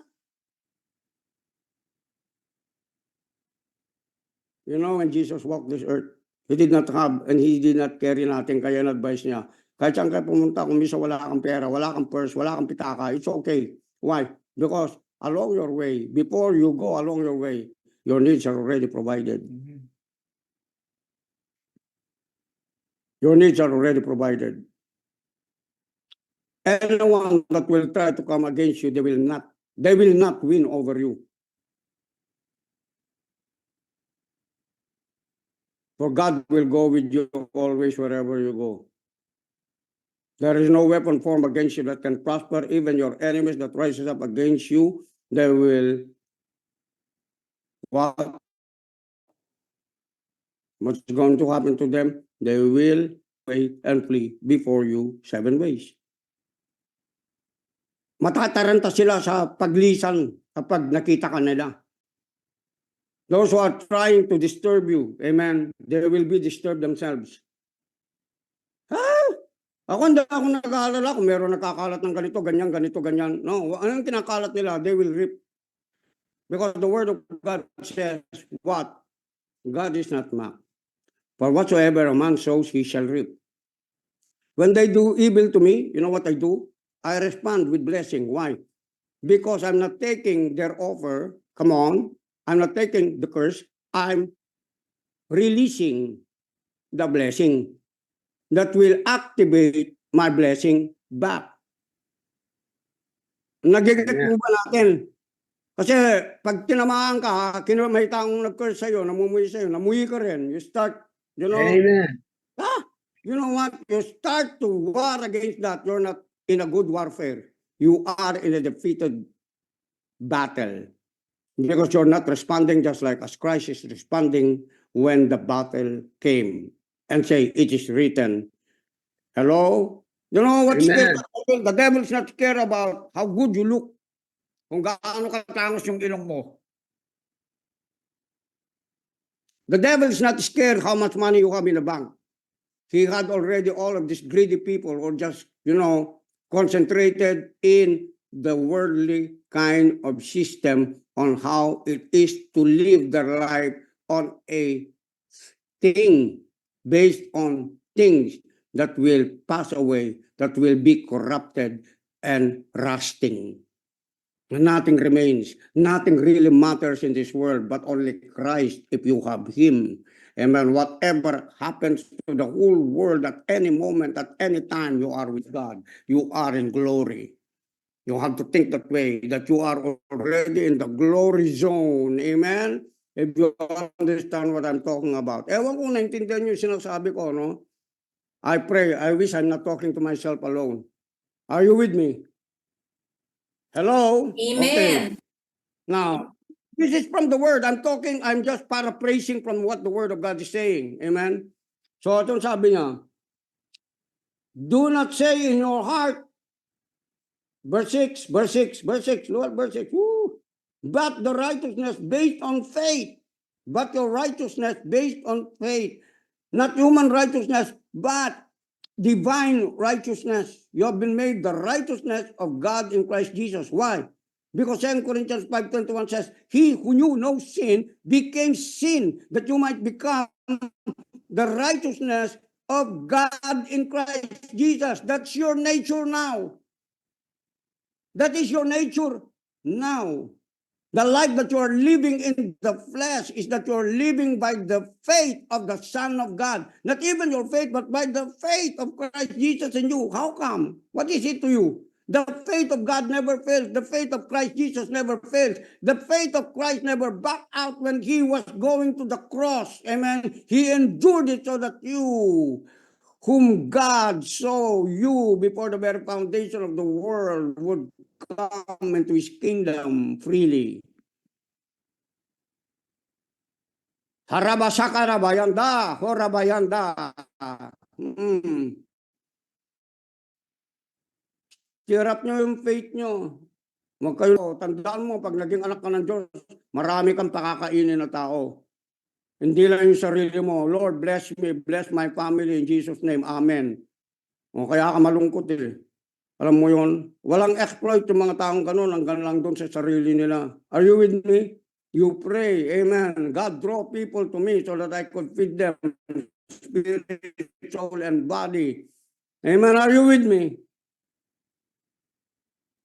You know, when Jesus walked this earth, He did not have and He did not carry nothing, kaya na-advise niya. Kahit saan kayo pumunta, kung misa wala kang pera, wala kang purse, wala kang pitaka, it's okay. Why? Because along your way, before you go along your way, your needs are already provided. Your needs are already provided. Anyone that will try to come against you, they will not win over you. For God will go with you always wherever you go. There is no weapon formed against you that can prosper. Even your enemies that rises up against you, they will what? What's going to happen to them? They will wait and flee before you 7 ways. Matataranta sila sa paglisan kapag nakita ka nila. Those who are trying to disturb you, amen, they will be disturbed themselves. Ako hindi ako nag-aalala kung meron nakakalat ng ganito, ganyan. No, anong kinakalat nila? They will reap. Because the word of God says, what? God is not mocked. For whatsoever a man sows, he shall reap. When they do evil to me, you know what I do? I respond with blessing. Why? Because I'm not taking their offer. Come on. I'm not taking the curse. I'm releasing the blessing that will activate my blessing back. Nagigit mo ba natin? Kasi pag tinamaan ka, may taong nag-curse sa'yo, namumuhi sa'yo, namuhi ka rin. You start, you know, Amen. you know what? You start to war against that. You're not in a good warfare. You are in a defeated battle. Because you're not responding just like as Christ is responding when the battle came. And say, it is written. Hello? You know what's Amen. scared? The devil's not scared about how good you look. Kung gaano katangos yung ilong mo. The devil is not scared how much money you have in the bank. He had already all of these greedy people who just, you know, concentrated in the worldly kind of system on how it is to live their life on a thing based on things that will pass away, that will be corrupted and rusting. Nothing remains. Nothing really matters in this world, but only Christ if you have Him. Amen. Whatever happens to the whole world at any moment, at any time, you are with God. You are in glory. You have to think that way, that you are already in the glory zone. Amen. If you understand what I'm talking about. Ewan kung naintindihan niyo yung sinasabi ko, no? I pray, I wish I'm not talking to myself alone. Are you with me? Hello? Okay. Amen. Now, this is from the word. I'm just paraphrasing from what the word of God is saying. Amen? So, itong sabi niya, do not say in your heart, verse 6, Lord, verse 6, woo, but the righteousness based on faith, but your righteousness based on faith, not human righteousness, but divine righteousness. You have been made the righteousness of God in Christ Jesus. Why? Because 2 Corinthians 5:21 says, he who knew no sin became sin that you might become the righteousness of God in Christ Jesus. That's your nature now. That is your nature now. The life that you are living in the flesh is that you are living by the faith of the Son of God. Not even your faith, but by the faith of Christ Jesus in you. How come? What is it to you? The faith of God never fails. The faith of Christ Jesus never fails. The faith of Christ never backed out when He was going to the cross. Amen. He endured it so that you, whom God saw you before the very foundation of the world, would come into His kingdom freely. Harabasakarabayanda, horabayanda. Tirap nyo yung faith nyo. Huwag kayo, tandaan mo, pag naging anak ka ng Diyos, marami kang pakakainin na tao. Hindi lang yung sarili mo. Lord, bless me, bless my family in Jesus' name. Amen. O kaya ka malungkot eh. Alam mo yun, walang exploit yung mga taong ganun, hanggang lang doon sa sarili nila. Are you with me? You pray, amen. God draw people to me so that I could feed them spirit, soul, and body. Amen. Are you with me?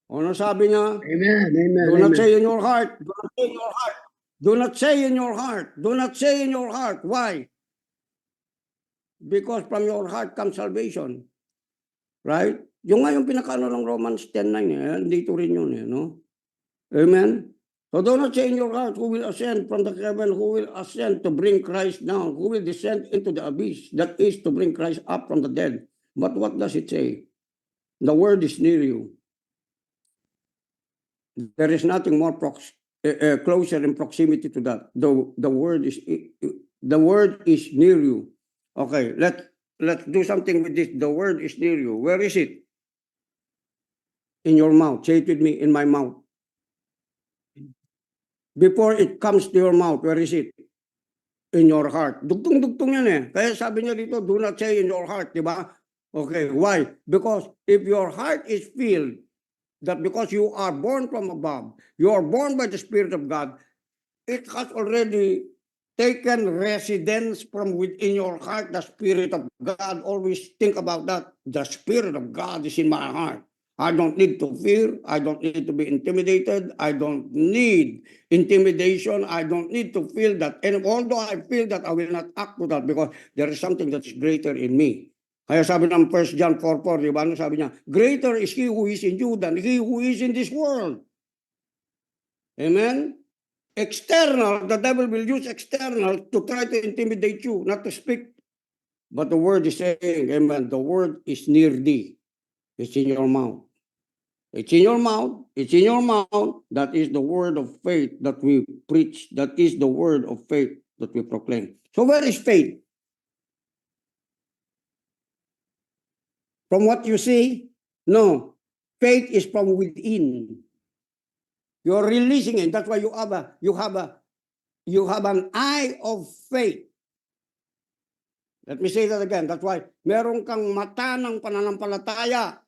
Ano sabi niya? Amen. Amen. Do not Amen. say in your heart. Do not say in your heart. Do not say in your heart. Do not say in your heart. Why? Because from your heart comes salvation. Right? Yung nga yung pinakaano ng Romans 10:9 dito rin yun no? Amen? So do not say in your heart, who will ascend from the heaven, who will ascend to bring Christ down, who will descend into the abyss, that is to bring Christ up from the dead. But what does it say? The word is near you. There is nothing more closer in proximity to that. The word is near you. Okay, let's do something with this. The word is near you. Where is it? In your mouth. Say it with me, in my mouth. Before it comes to your mouth, where is it? In your heart. Dugtong-dugtong yan Kaya sabi niya dito, do not say in your heart, di ba? Okay, why? Because if your heart is filled, that because you are born from above, you are born by the Spirit of God, it has already taken residence from within your heart, the Spirit of God. Always think about that. The Spirit of God is in my heart. I don't need to fear. I don't need to be intimidated. I don't need intimidation. I don't need to feel that. And although I feel that, I will not act to that because there is something that is greater in me. Kaya sabi ng 1 John 4:4, di ba? Ano sabi niya? Greater is He who is in you than he who is in this world. Amen? External, the devil will use external to try to intimidate you, not to speak. But the word is saying, amen, the word is near thee. It's in your mouth. It's in your mouth. It's in your mouth. That is the word of faith that we preach. That is the word of faith that we proclaim. So where is faith? From what you see? No. Faith is from within. You're releasing it. That's why you have an eye of faith. Let me say that again. That's why meron kang mata ng pananampalataya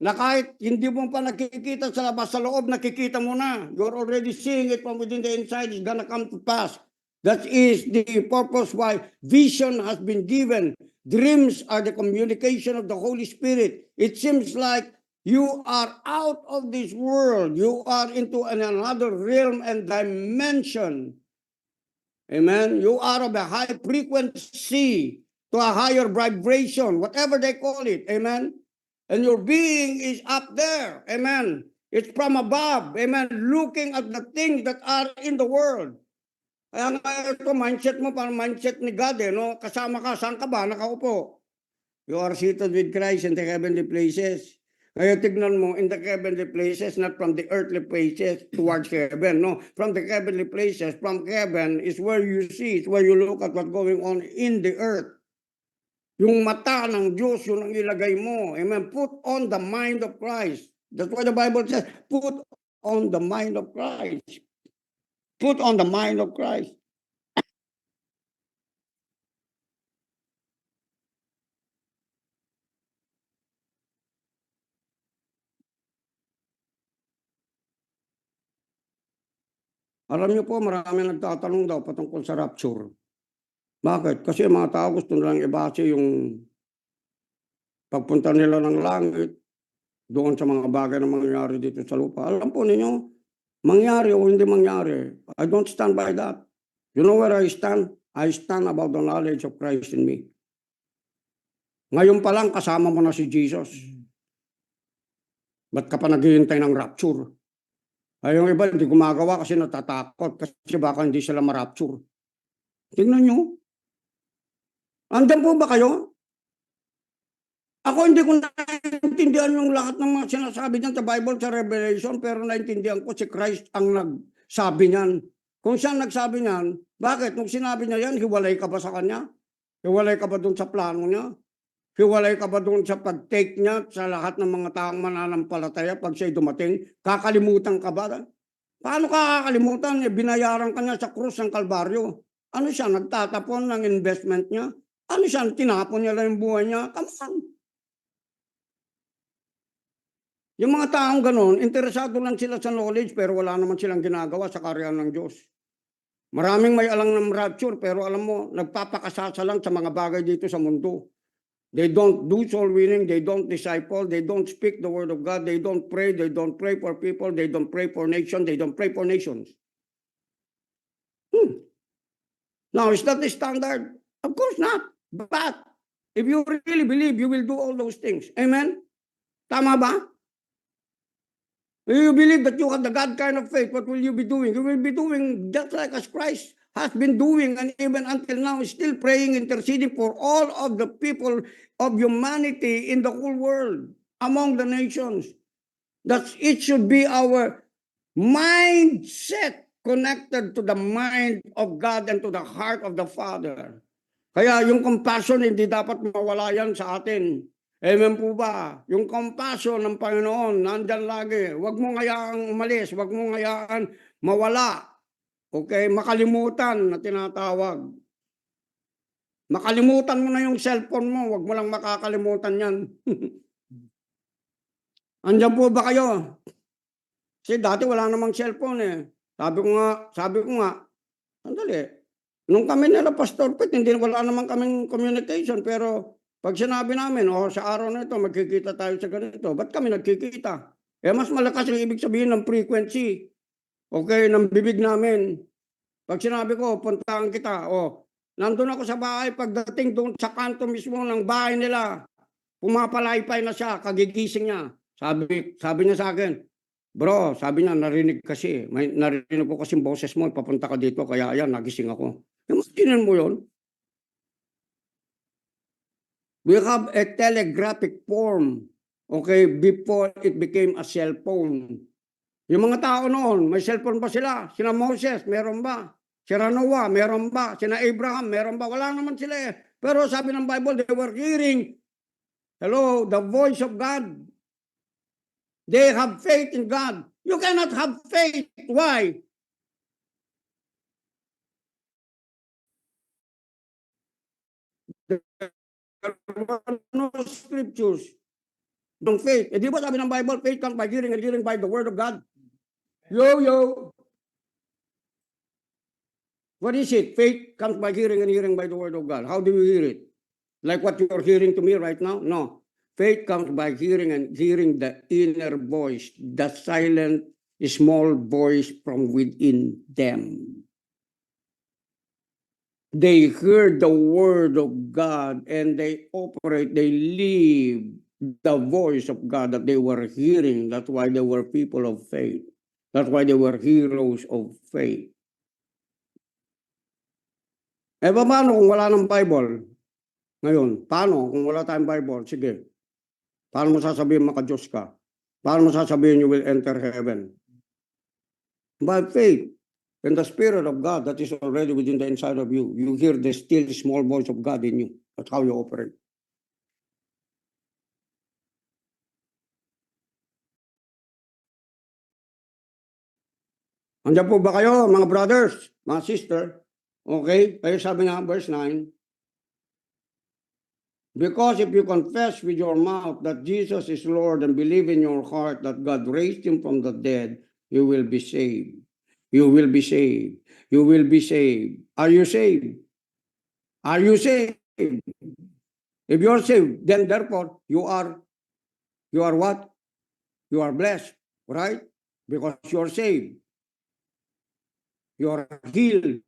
na kahit hindi mo pa nakikita sa labas, sa loob, nakikita mo na. You're already seeing it from within the inside. It's gonna come to pass. That is the purpose why vision has been given. Dreams are the communication of the Holy Spirit. It seems like you are out of this world. You are into another realm and dimension. Amen. You are of a high frequency to a higher vibration, whatever they call it. Amen. And your being is up there. Amen. It's from above. Amen. Looking at the things that are in the world. Kaya nga ito, mindset mo, parang mindset ni God no? Kasama ka, saan ka ba? Nakaupo. You are seated with Christ in the heavenly places. Kaya tignan mo, in the heavenly places, not from the earthly places towards heaven. No, from the heavenly places, from heaven is where you see, it's where you look at what's going on in the earth. Yung mata ng Diyos, yun ang ilagay mo. Amen. Put on the mind of Christ. That's why the Bible says, put on the mind of Christ. Put on the mind of Christ. Alam niyo po, marami nagtatanong daw patungkol sa rapture. Bakit? Kasi mga tao gusto nilang ibase yung pagpunta nila ng langit doon sa mga bagay na mangyayari dito sa lupa. Alam po ninyo, mangyari o hindi mangyari, I don't stand by that. You know where I stand? I stand about the knowledge of Christ in me. Ngayon pa lang kasama mo na si Jesus. Ba't ka pa naghihintay ng rapture? Ay, yung iba hindi gumagawa kasi natatakot kasi baka hindi sila ma-rapture. Tingnan nyo. Andiyan po ba kayo? Ako hindi ko naintindihan yung lahat ng mga sinasabi niyan sa Bible, sa Revelation, pero naintindihan ko si Christ ang nagsabi niyan. Kung siya nagsabi niyan, bakit? Nung sinabi niya yan, hiwalay ka ba sa kanya? Hiwalay ka ba dun sa plano niya? Hiwalay ka ba dun sa pag-take niya sa lahat ng mga taong mananampalataya pag siya'y dumating? Kakalimutan ka ba? Paano ka kakalimutan? Binayaran ka niya sa krus ng Kalbaryo. Ano siya? Nagtatapon ng investment niya? Ano siya? Tinapon niya lang yung buhay niya? Come on. Yung mga taong ganon, interesado lang sila sa knowledge pero wala naman silang ginagawa sa karyan ng Diyos. Maraming may alam ng rapture pero alam mo, nagpapakasasa lang sa mga bagay dito sa mundo. They don't do soul winning. They don't disciple. They don't speak the word of God. They don't pray. They don't pray for people. They don't pray for nations. They don't pray for nations. Now, is that the standard? Of course not. But if you really believe, you will do all those things. Amen? Tama ba? If you believe that you have the God kind of faith, what will you be doing? You will be doing just like as Christ has been doing, and even until now is still praying, interceding for all of the people of humanity in the whole world, among the nations. That it should be our mindset connected to the mind of God and to the heart of the Father. Kaya yung compassion, hindi dapat mawala yan sa atin. Amen po ba? Yung compassion ng Panginoon, nandyan lagi. Huwag mong hayaang umalis, huwag mong hayaan mawala. Okay? Makalimutan na tinatawag. Makalimutan mo na yung cellphone mo, huwag mo lang makakalimutan yan. Andyan po ba kayo? Kasi dati wala namang cellphone eh. Sabi ko nga, sandali. Nung kami nila Pastor Pete, hindi wala naman kaming communication, pero pag sinabi namin, sa araw na ito, magkikita tayo sa ganito, ba't kami nagkikita? Mas malakas ang ibig sabihin ng frequency, okay, ng bibig namin. Pag sinabi ko, puntahan kita, nandun ako sa bahay, pagdating doon sa kanto mismo ng bahay nila, pumapalaypay na siya, kagigising niya. Sabi niya sa akin, bro, sabi niya, narinig ko kasi boses mo, papunta ka dito, kaya ayan, nagising ako. Imaginin mo yun. We have a telegraphic form, okay, before it became a cell phone. Yung mga tao noon, may cellphone ba sila? Sina Moses, meron ba? Sina Noah, meron ba? Sina Abraham, meron ba? Wala naman sila eh. Pero sabi ng Bible, they were hearing, the voice of God. They have faith in God. You cannot have faith. Why? No scriptures. Ng faith. Di ba sabi ng Bible, faith comes by hearing and hearing by the word of God? Yo. What is it? Faith comes by hearing and hearing by the word of God. How do you hear it? Like what you're hearing to me right now? No. Faith comes by hearing and hearing the inner voice, the silent, small voice from within them. They heard the word of God and they operate, they live the voice of God that they were hearing. That's why they were people of faith. That's why they were heroes of faith. Paano kung wala ng Bible? Ngayon, paano kung wala tayong Bible? Sige. Paano mo sasabihin maka-Diyos ka? Paano mo sasabihin you will enter heaven? By faith in the Spirit of God that is already within the inside of you. You hear the still small voice of God in you. That's how you operate. Andiyan po ba kayo, mga brothers, mga sister? Okay? Kaya sabi nga, verse 9, because if you confess with your mouth that Jesus is Lord and believe in your heart that God raised him from the dead, you will be saved. You will be saved. You will be saved. Are you saved? Are you saved? If you're saved, then therefore you are what? You are blessed, right? Because you're saved. You are healed.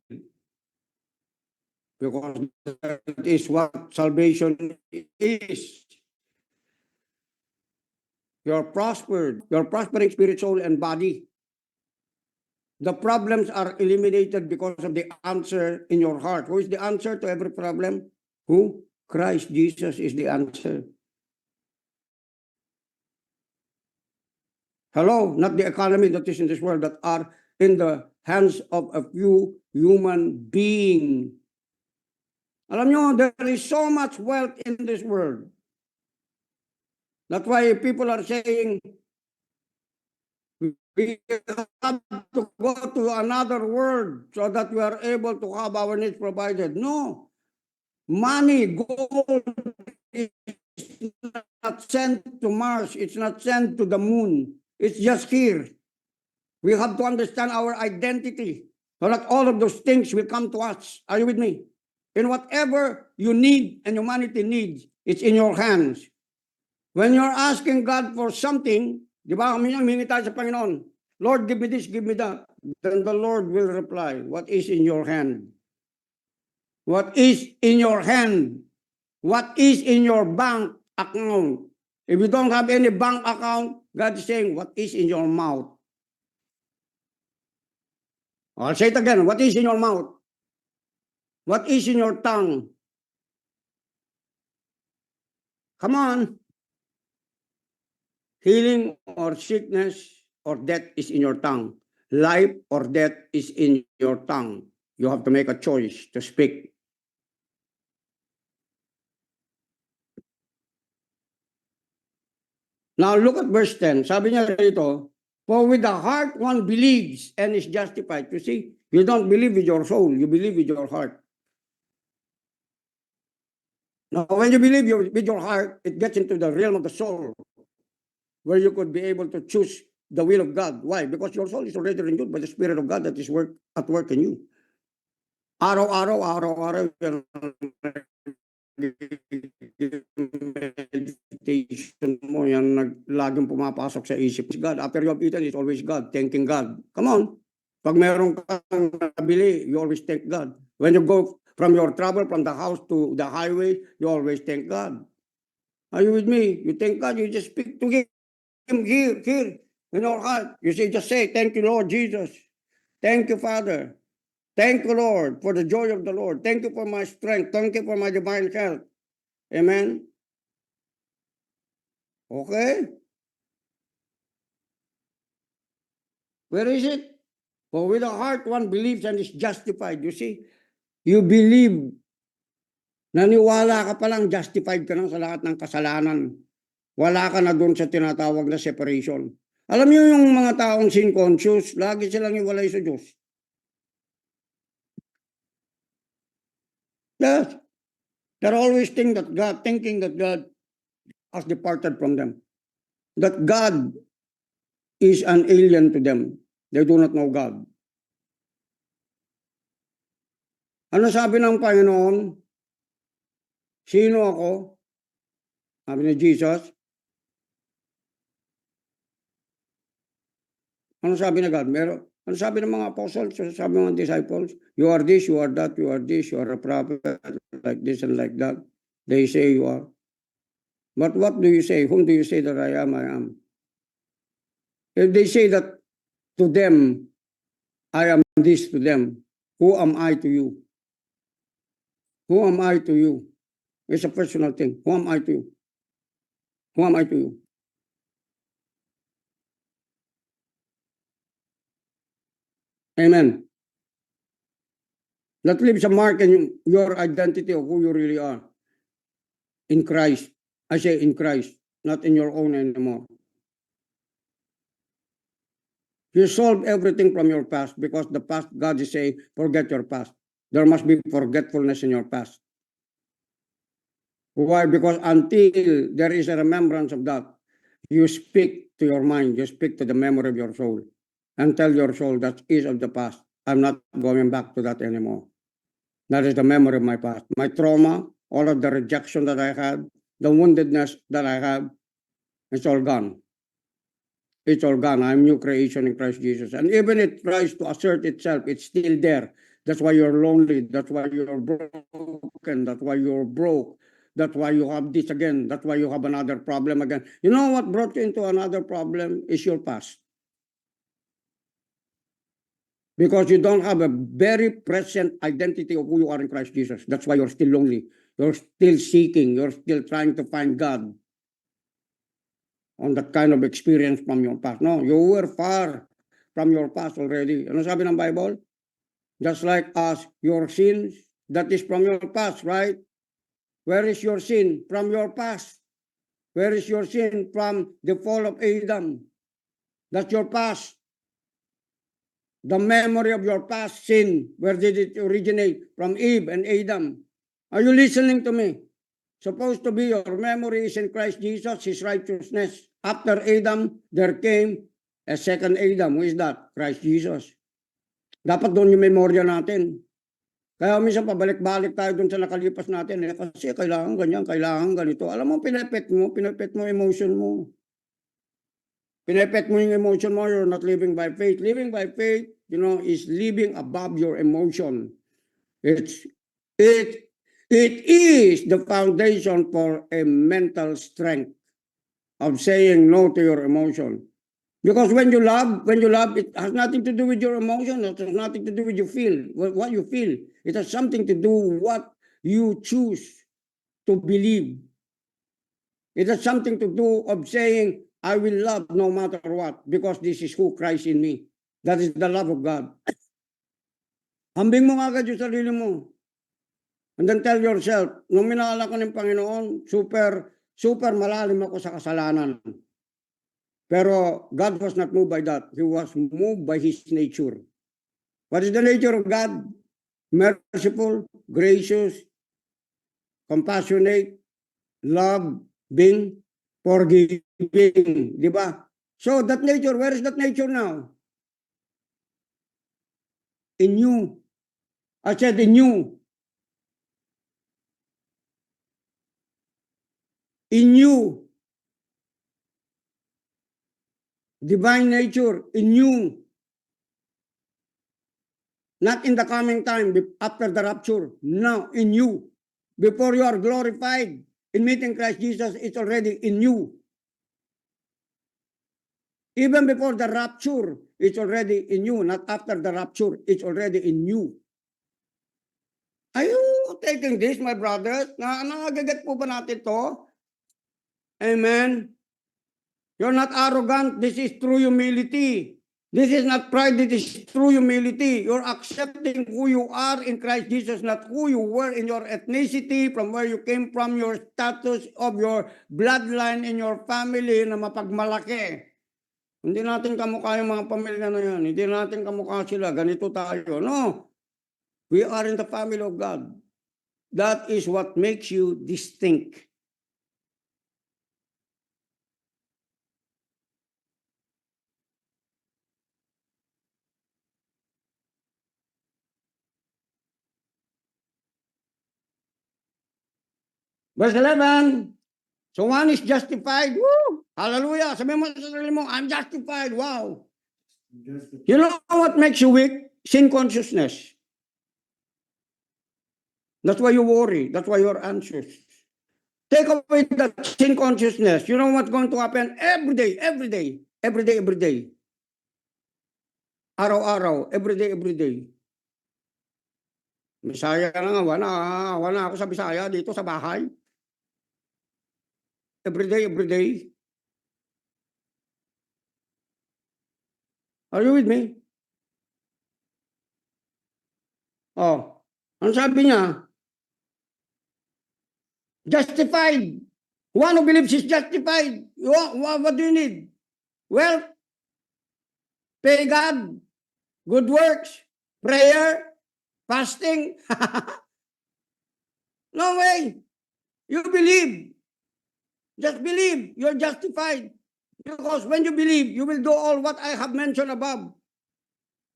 Because that is what salvation is. You're prospered. You're prospering spirit, soul, and body. The problems are eliminated because of the answer in your heart. Who is the answer to every problem? Who? Christ Jesus is the answer. Hello, not the economy that is in this world, that are in the hands of a few human beings. Alam nyo, there is so much wealth in this world. That's why people are saying, we have to go to another world so that we are able to have our needs provided. No. Money, gold is not sent to Mars. It's not sent to the moon. It's just here. We have to understand our identity so that all of those things will come to us. Are you with me? In whatever you need and humanity needs, It's in your hands. When you're asking God for something, di ba, humingi tayo sa Panginoon, Lord, give me this, give me that. Then the Lord will reply, what is in your hand? What is in your hand? What is in your bank account? If you don't have any bank account, God is saying, what is in your mouth? I'll say it again, what is in your mouth? What is in your tongue? Come on. Healing or sickness or death is in your tongue. Life or death is in your tongue. You have to make a choice to speak. Now look at verse 10. Sabi niya rito, for with the heart one believes and is justified. You see, you don't believe with your soul, you believe with your heart. Now when you believe with your heart, it gets into the realm of the soul, where you could be able to choose the will of God. Why? Because your soul is already renewed by the Spirit of God that is at work in you. Araw-araw, meditation mo, yan laging pumapasok sa isip. God, after you have eaten, it's always God, thanking God. Come on. Pag meron kang nabili, you always thank God. When you go from your travel, from the house to the highway, you always thank God. Are you with me? You thank God, you just speak to Him here, in your heart. You say, just say, thank you, Lord Jesus. Thank you, Father. Thank you, Lord, for the joy of the Lord. Thank you for my strength. Thank you for my divine health. Amen? Okay? Where is it? For with the heart one believes and is justified. You see? You believe. Naniwala ka pa lang, justified ka na sa lahat ng kasalanan. Wala ka na doon sa tinatawag na separation. Alam niyo yung mga taong sin conscious, lagi silang iwalay sa Diyos. Yes. They're always thinking that God has departed from them. That God is an alien to them. They do not know God. Ano sabi ng Panginoon? Sino ako? Sabi ni Jesus. Ano sabi na God? Ano sabi ng mga apostles? Sabi ng mga disciples? You are this, you are that, you are this, you are a prophet, like this and like that. They say you are. But what do you say? Whom do you say that I am? I am. If they say that to them, I am this to them, who am I to you? Who am I to you? It's a personal thing. Who am I to you? Who am I to you? Amen. That leaves a mark in your identity of who you really are. In Christ. I say in Christ, not in your own anymore. You solve everything from your past because the past, God is saying, forget your past. There must be forgetfulness in your past. Why? Because until there is a remembrance of that, you speak to your mind, you speak to the memory of your soul, and tell your soul that is of the past. I'm not going back to that anymore. That is the memory of my past. My trauma, all of the rejection that I had, the woundedness that I have, it's all gone. It's all gone. I'm new creation in Christ Jesus. And even it tries to assert itself, it's still there. That's why you're lonely. That's why you're broken. That's why you're broke. That's why you have this again. That's why you have another problem again. You know what brought you into another problem is your past. Because you don't have a very present identity of who you are in Christ Jesus. That's why you're still lonely. You're still seeking. You're still trying to find God on that kind of experience from your past. No, you were far from your past already. Ano sabi ng Bible? Just like us, your sins, that is from your past, right? Where is your sin? From your past. Where is your sin? From the fall of Adam. That's your past. The memory of your past sin, where did it originate? From Eve and Adam. Are you listening to me? Supposed to be your memory is in Christ Jesus, His righteousness. After Adam, there came a second Adam. Who is that? Christ Jesus. Dapat doon yung memorya natin. Kaya minsan pabalik-balik tayo dun sa nakalipas natin eh, kasi kailangan ganyan, kailangan ganito. Alam mo, pinapet mo emotion mo. Pinapet mo yung emotion mo, you're not living by faith. Living by faith, is living above your emotion. It is the foundation for a mental strength of saying no to your emotion. Because when you love, it has nothing to do with your emotion. It has nothing to do with what you feel. It has something to do with what you choose to believe. It has something to do of saying, I will love no matter what, because this is who Christ in me. That is the love of God. Hambing mo agad yung sarili mo. And then tell yourself, nung minahal ako ng Panginoon, super malalim ako sa kasalanan. Pero God was not moved by that. He was moved by His nature. What is the nature of God? Merciful, gracious, compassionate, loving, forgiving. Di ba? So that nature, where is that nature now? In you. I said in you. In you. Divine nature in you. Not in the coming time, after the rapture. Now, in you. Before you are glorified, in meeting Christ Jesus, it's already in you. Even before the rapture, it's already in you. Not after the rapture, it's already in you. Are you taking this, my brothers? Nagagat po ba natin to? Amen. You're not arrogant. This is true humility. This is not pride. This is true humility. You're accepting who you are in Christ Jesus, not who you were in your ethnicity, from where you came from, your status of your bloodline in your family na mapagmalaki. Hindi natin kamukha yung mga pamilya na yan. Hindi natin kamukha sila. Ganito tayo. No. We are in the family of God. That is what makes you distinct. Verse 11. So one is justified. Woo! Hallelujah. Sabi mo sa sarili mo, I'm justified. Wow. You know what makes you weak? Sin consciousness. That's why you worry. That's why you're anxious. Take away that sin consciousness. You know what's going to happen? Every day. Araw-araw. Every day. Bisaya na nga. Wala ako sa Bisaya dito sa bahay. Every day. Are you with me? Oh, ang sabi niya, justified. One who believes is justified. What do you need? Wealth, pay God, good works, prayer, fasting. No way. You believe. Just believe. You're justified. Because when you believe, you will do all what I have mentioned above.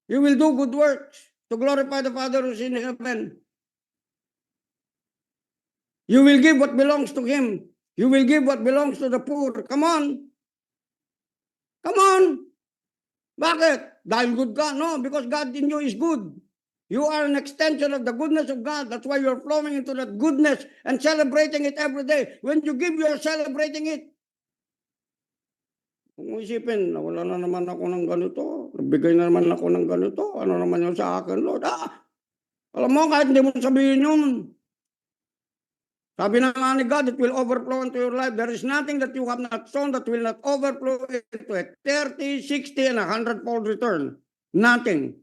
You will do good works to glorify the Father who is in heaven. You will give what belongs to Him. You will give what belongs to the poor. Come on. Bakit? Dahil good ka? No, because God in you is good. You are an extension of the goodness of God. That's why you're flowing into that goodness and celebrating it every day. When you give, you're celebrating it. Kung isipin, wala na naman ako ng ganito. Nagbigay na naman ako ng ganito. Ano naman yun sa akin, Lord? Alam mo, kahit hindi mo sabihin yun. Sabi na nga ni God, it will overflow into your life. There is nothing that you have not sown that will not overflow into a 30, 60, and 100-fold return. Nothing.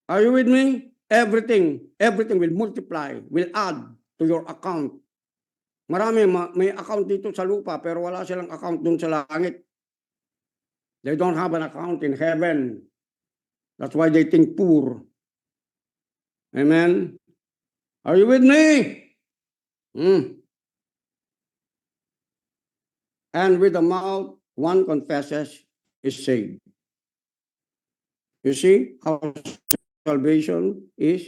Are you with me? Everything will multiply, will add to your account. Marami may account dito sa lupa pero wala silang account dun sa langit. They don't have an account in heaven. That's why they think poor. Amen? Are you with me? And with the mouth, one confesses is saved. You see how salvation is?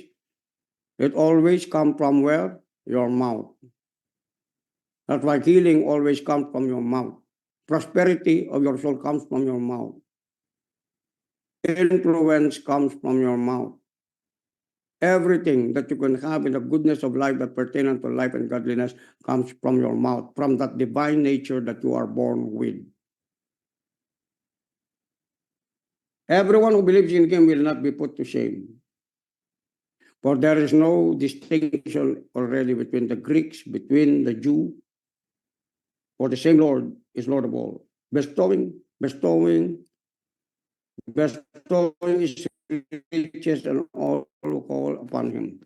It always comes from where? Your mouth. That's why healing always comes from your mouth. Prosperity of your soul comes from your mouth. Influence comes from your mouth. Everything that you can have in the goodness of life that pertain unto life and godliness comes from your mouth, from that divine nature that you are born with. Everyone who believes in him will not be put to shame. For there is no distinction already between the Greeks, between the Jew, for the same Lord is Lord of all, bestowing his riches and all who call upon him.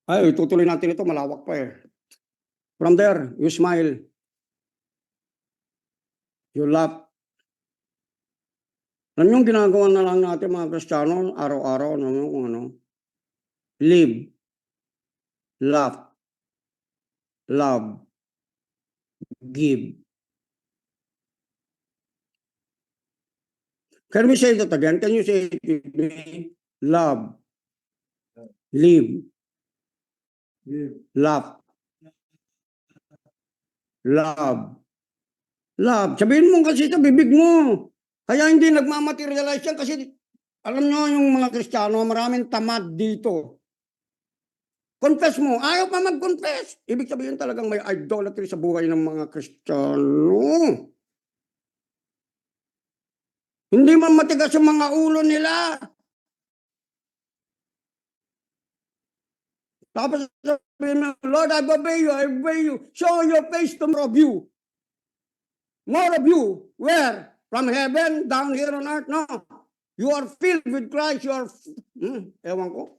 Ay, tutuloy natin ito, malawak pa eh. From there, you smile, you laugh. Ano yung ginagawa na lang natin mga Kristiyano, araw-araw, kung ano? Live, laugh, love, give. Can we say that again? Can you say it with me? Love, live, laugh, love, love. Sabihin mo kasi sa bibig mo. Kaya hindi nagmamaterialize yan kasi alam nyo yung mga Kristiyano, maraming tamad dito. Confess mo. Ayaw pa mag-confess. Ibig sabihin talagang may idolatry sa buhay ng mga Kristiyano. Hindi man matigas yung mga ulo nila. Tapos sabihin mo, Lord, I obey you. Show your face to more of you. More of you. Where? From heaven, down here on earth? No. You are filled with Christ. You are, ewan ko.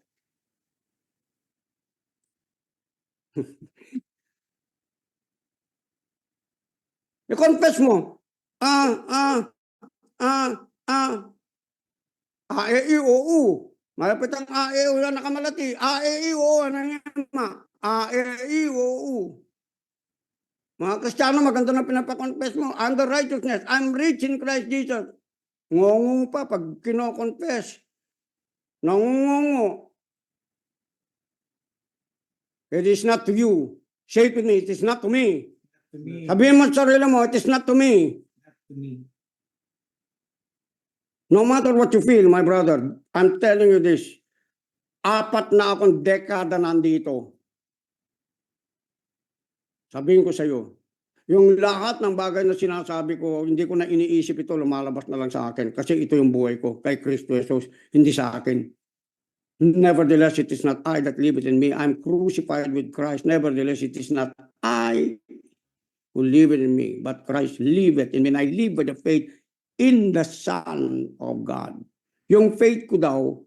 I-confess mo. A-E-I-O-U. Malapit ang A-E-I-O na nakamalati. A-E-I-O-U. Ano yan, ma? A-E-I-O-U. Mga Kristiyano, maganda na pinapakonfess mo. I'm the righteousness. I'm rich in Christ Jesus. Ngongo pa pag kino-confess. Nangungongo. It is not to you. Say to me, it is not to me. Sabihin mo sa sarili mo, it is not to me. No matter what you feel, my brother, I'm telling you this. 4 na akong dekada nandito. Sabihin ko sa iyo, yung lahat ng bagay na sinasabi ko, hindi ko na iniisip ito, lumalabas na lang sa akin. Kasi ito yung buhay ko, kay Kristo Jesus, hindi sa akin. Nevertheless, it is not I that liveth in me. I'm crucified with Christ. Nevertheless, it is not I who liveth in me, but Christ liveth in me. And I live by the faith in the Son of God. Yung faith ko daw,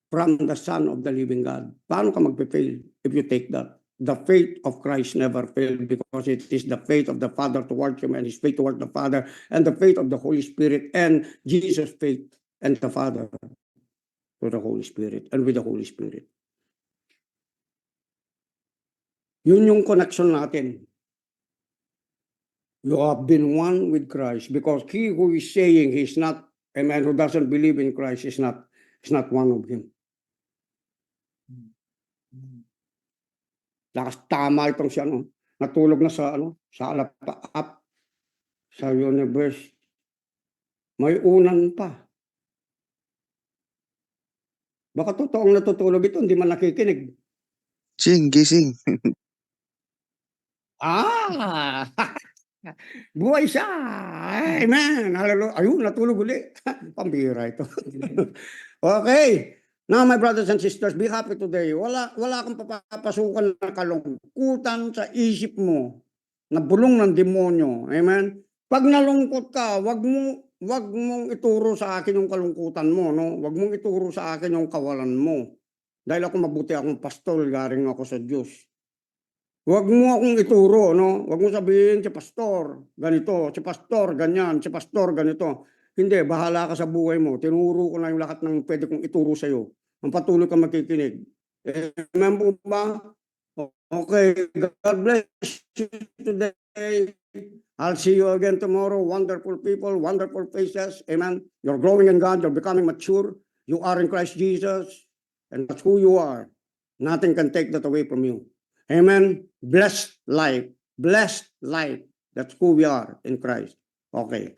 from the Son of the living God. Paano ka magpe-fail if you take that? The faith of Christ never failed because it is the faith of the Father towards him and his faith towards the Father and the faith of the Holy Spirit and Jesus' faith and the Father to the Holy Spirit and with the Holy Spirit. Yun yung connection natin. You have been one with Christ because he who is saying he's not a man who doesn't believe in Christ is not one of him. Lakas tama itong si natulog na sa sa alapaap sa universe. May unan pa. Baka totoong natutulog ito, hindi man nakikinig. Gising. Buhay siya. Amen. Hallelujah. Ayun, natulog uli. Pambira ito. Okay. Now, my brothers and sisters, be happy today. Wala kang papapasukan na kalungkutan sa isip mo na bulong ng demonyo. Amen? Pag nalungkot ka, wag mong ituro sa akin yung kalungkutan mo, no? Wag mong ituro sa akin yung kawalan mo. Dahil ako mabuti akong pastor, galing ako sa Diyos. Wag mo akong ituro, no? Wag mo sabihin si pastor ganito, si pastor ganyan, si pastor ganito. Hindi, bahala ka sa buhay mo. Tinuro ko na yung lahat ng pwede kong ituro sa iyo. Ang patuloy ka makikinig. Amen po ba? Okay, God bless you today. I'll see you again tomorrow. Wonderful people, wonderful faces. Amen. You're growing in God. You're becoming mature. You are in Christ Jesus. And that's who you are. Nothing can take that away from you. Amen. Blessed life. Blessed life. That's who we are in Christ. Okay.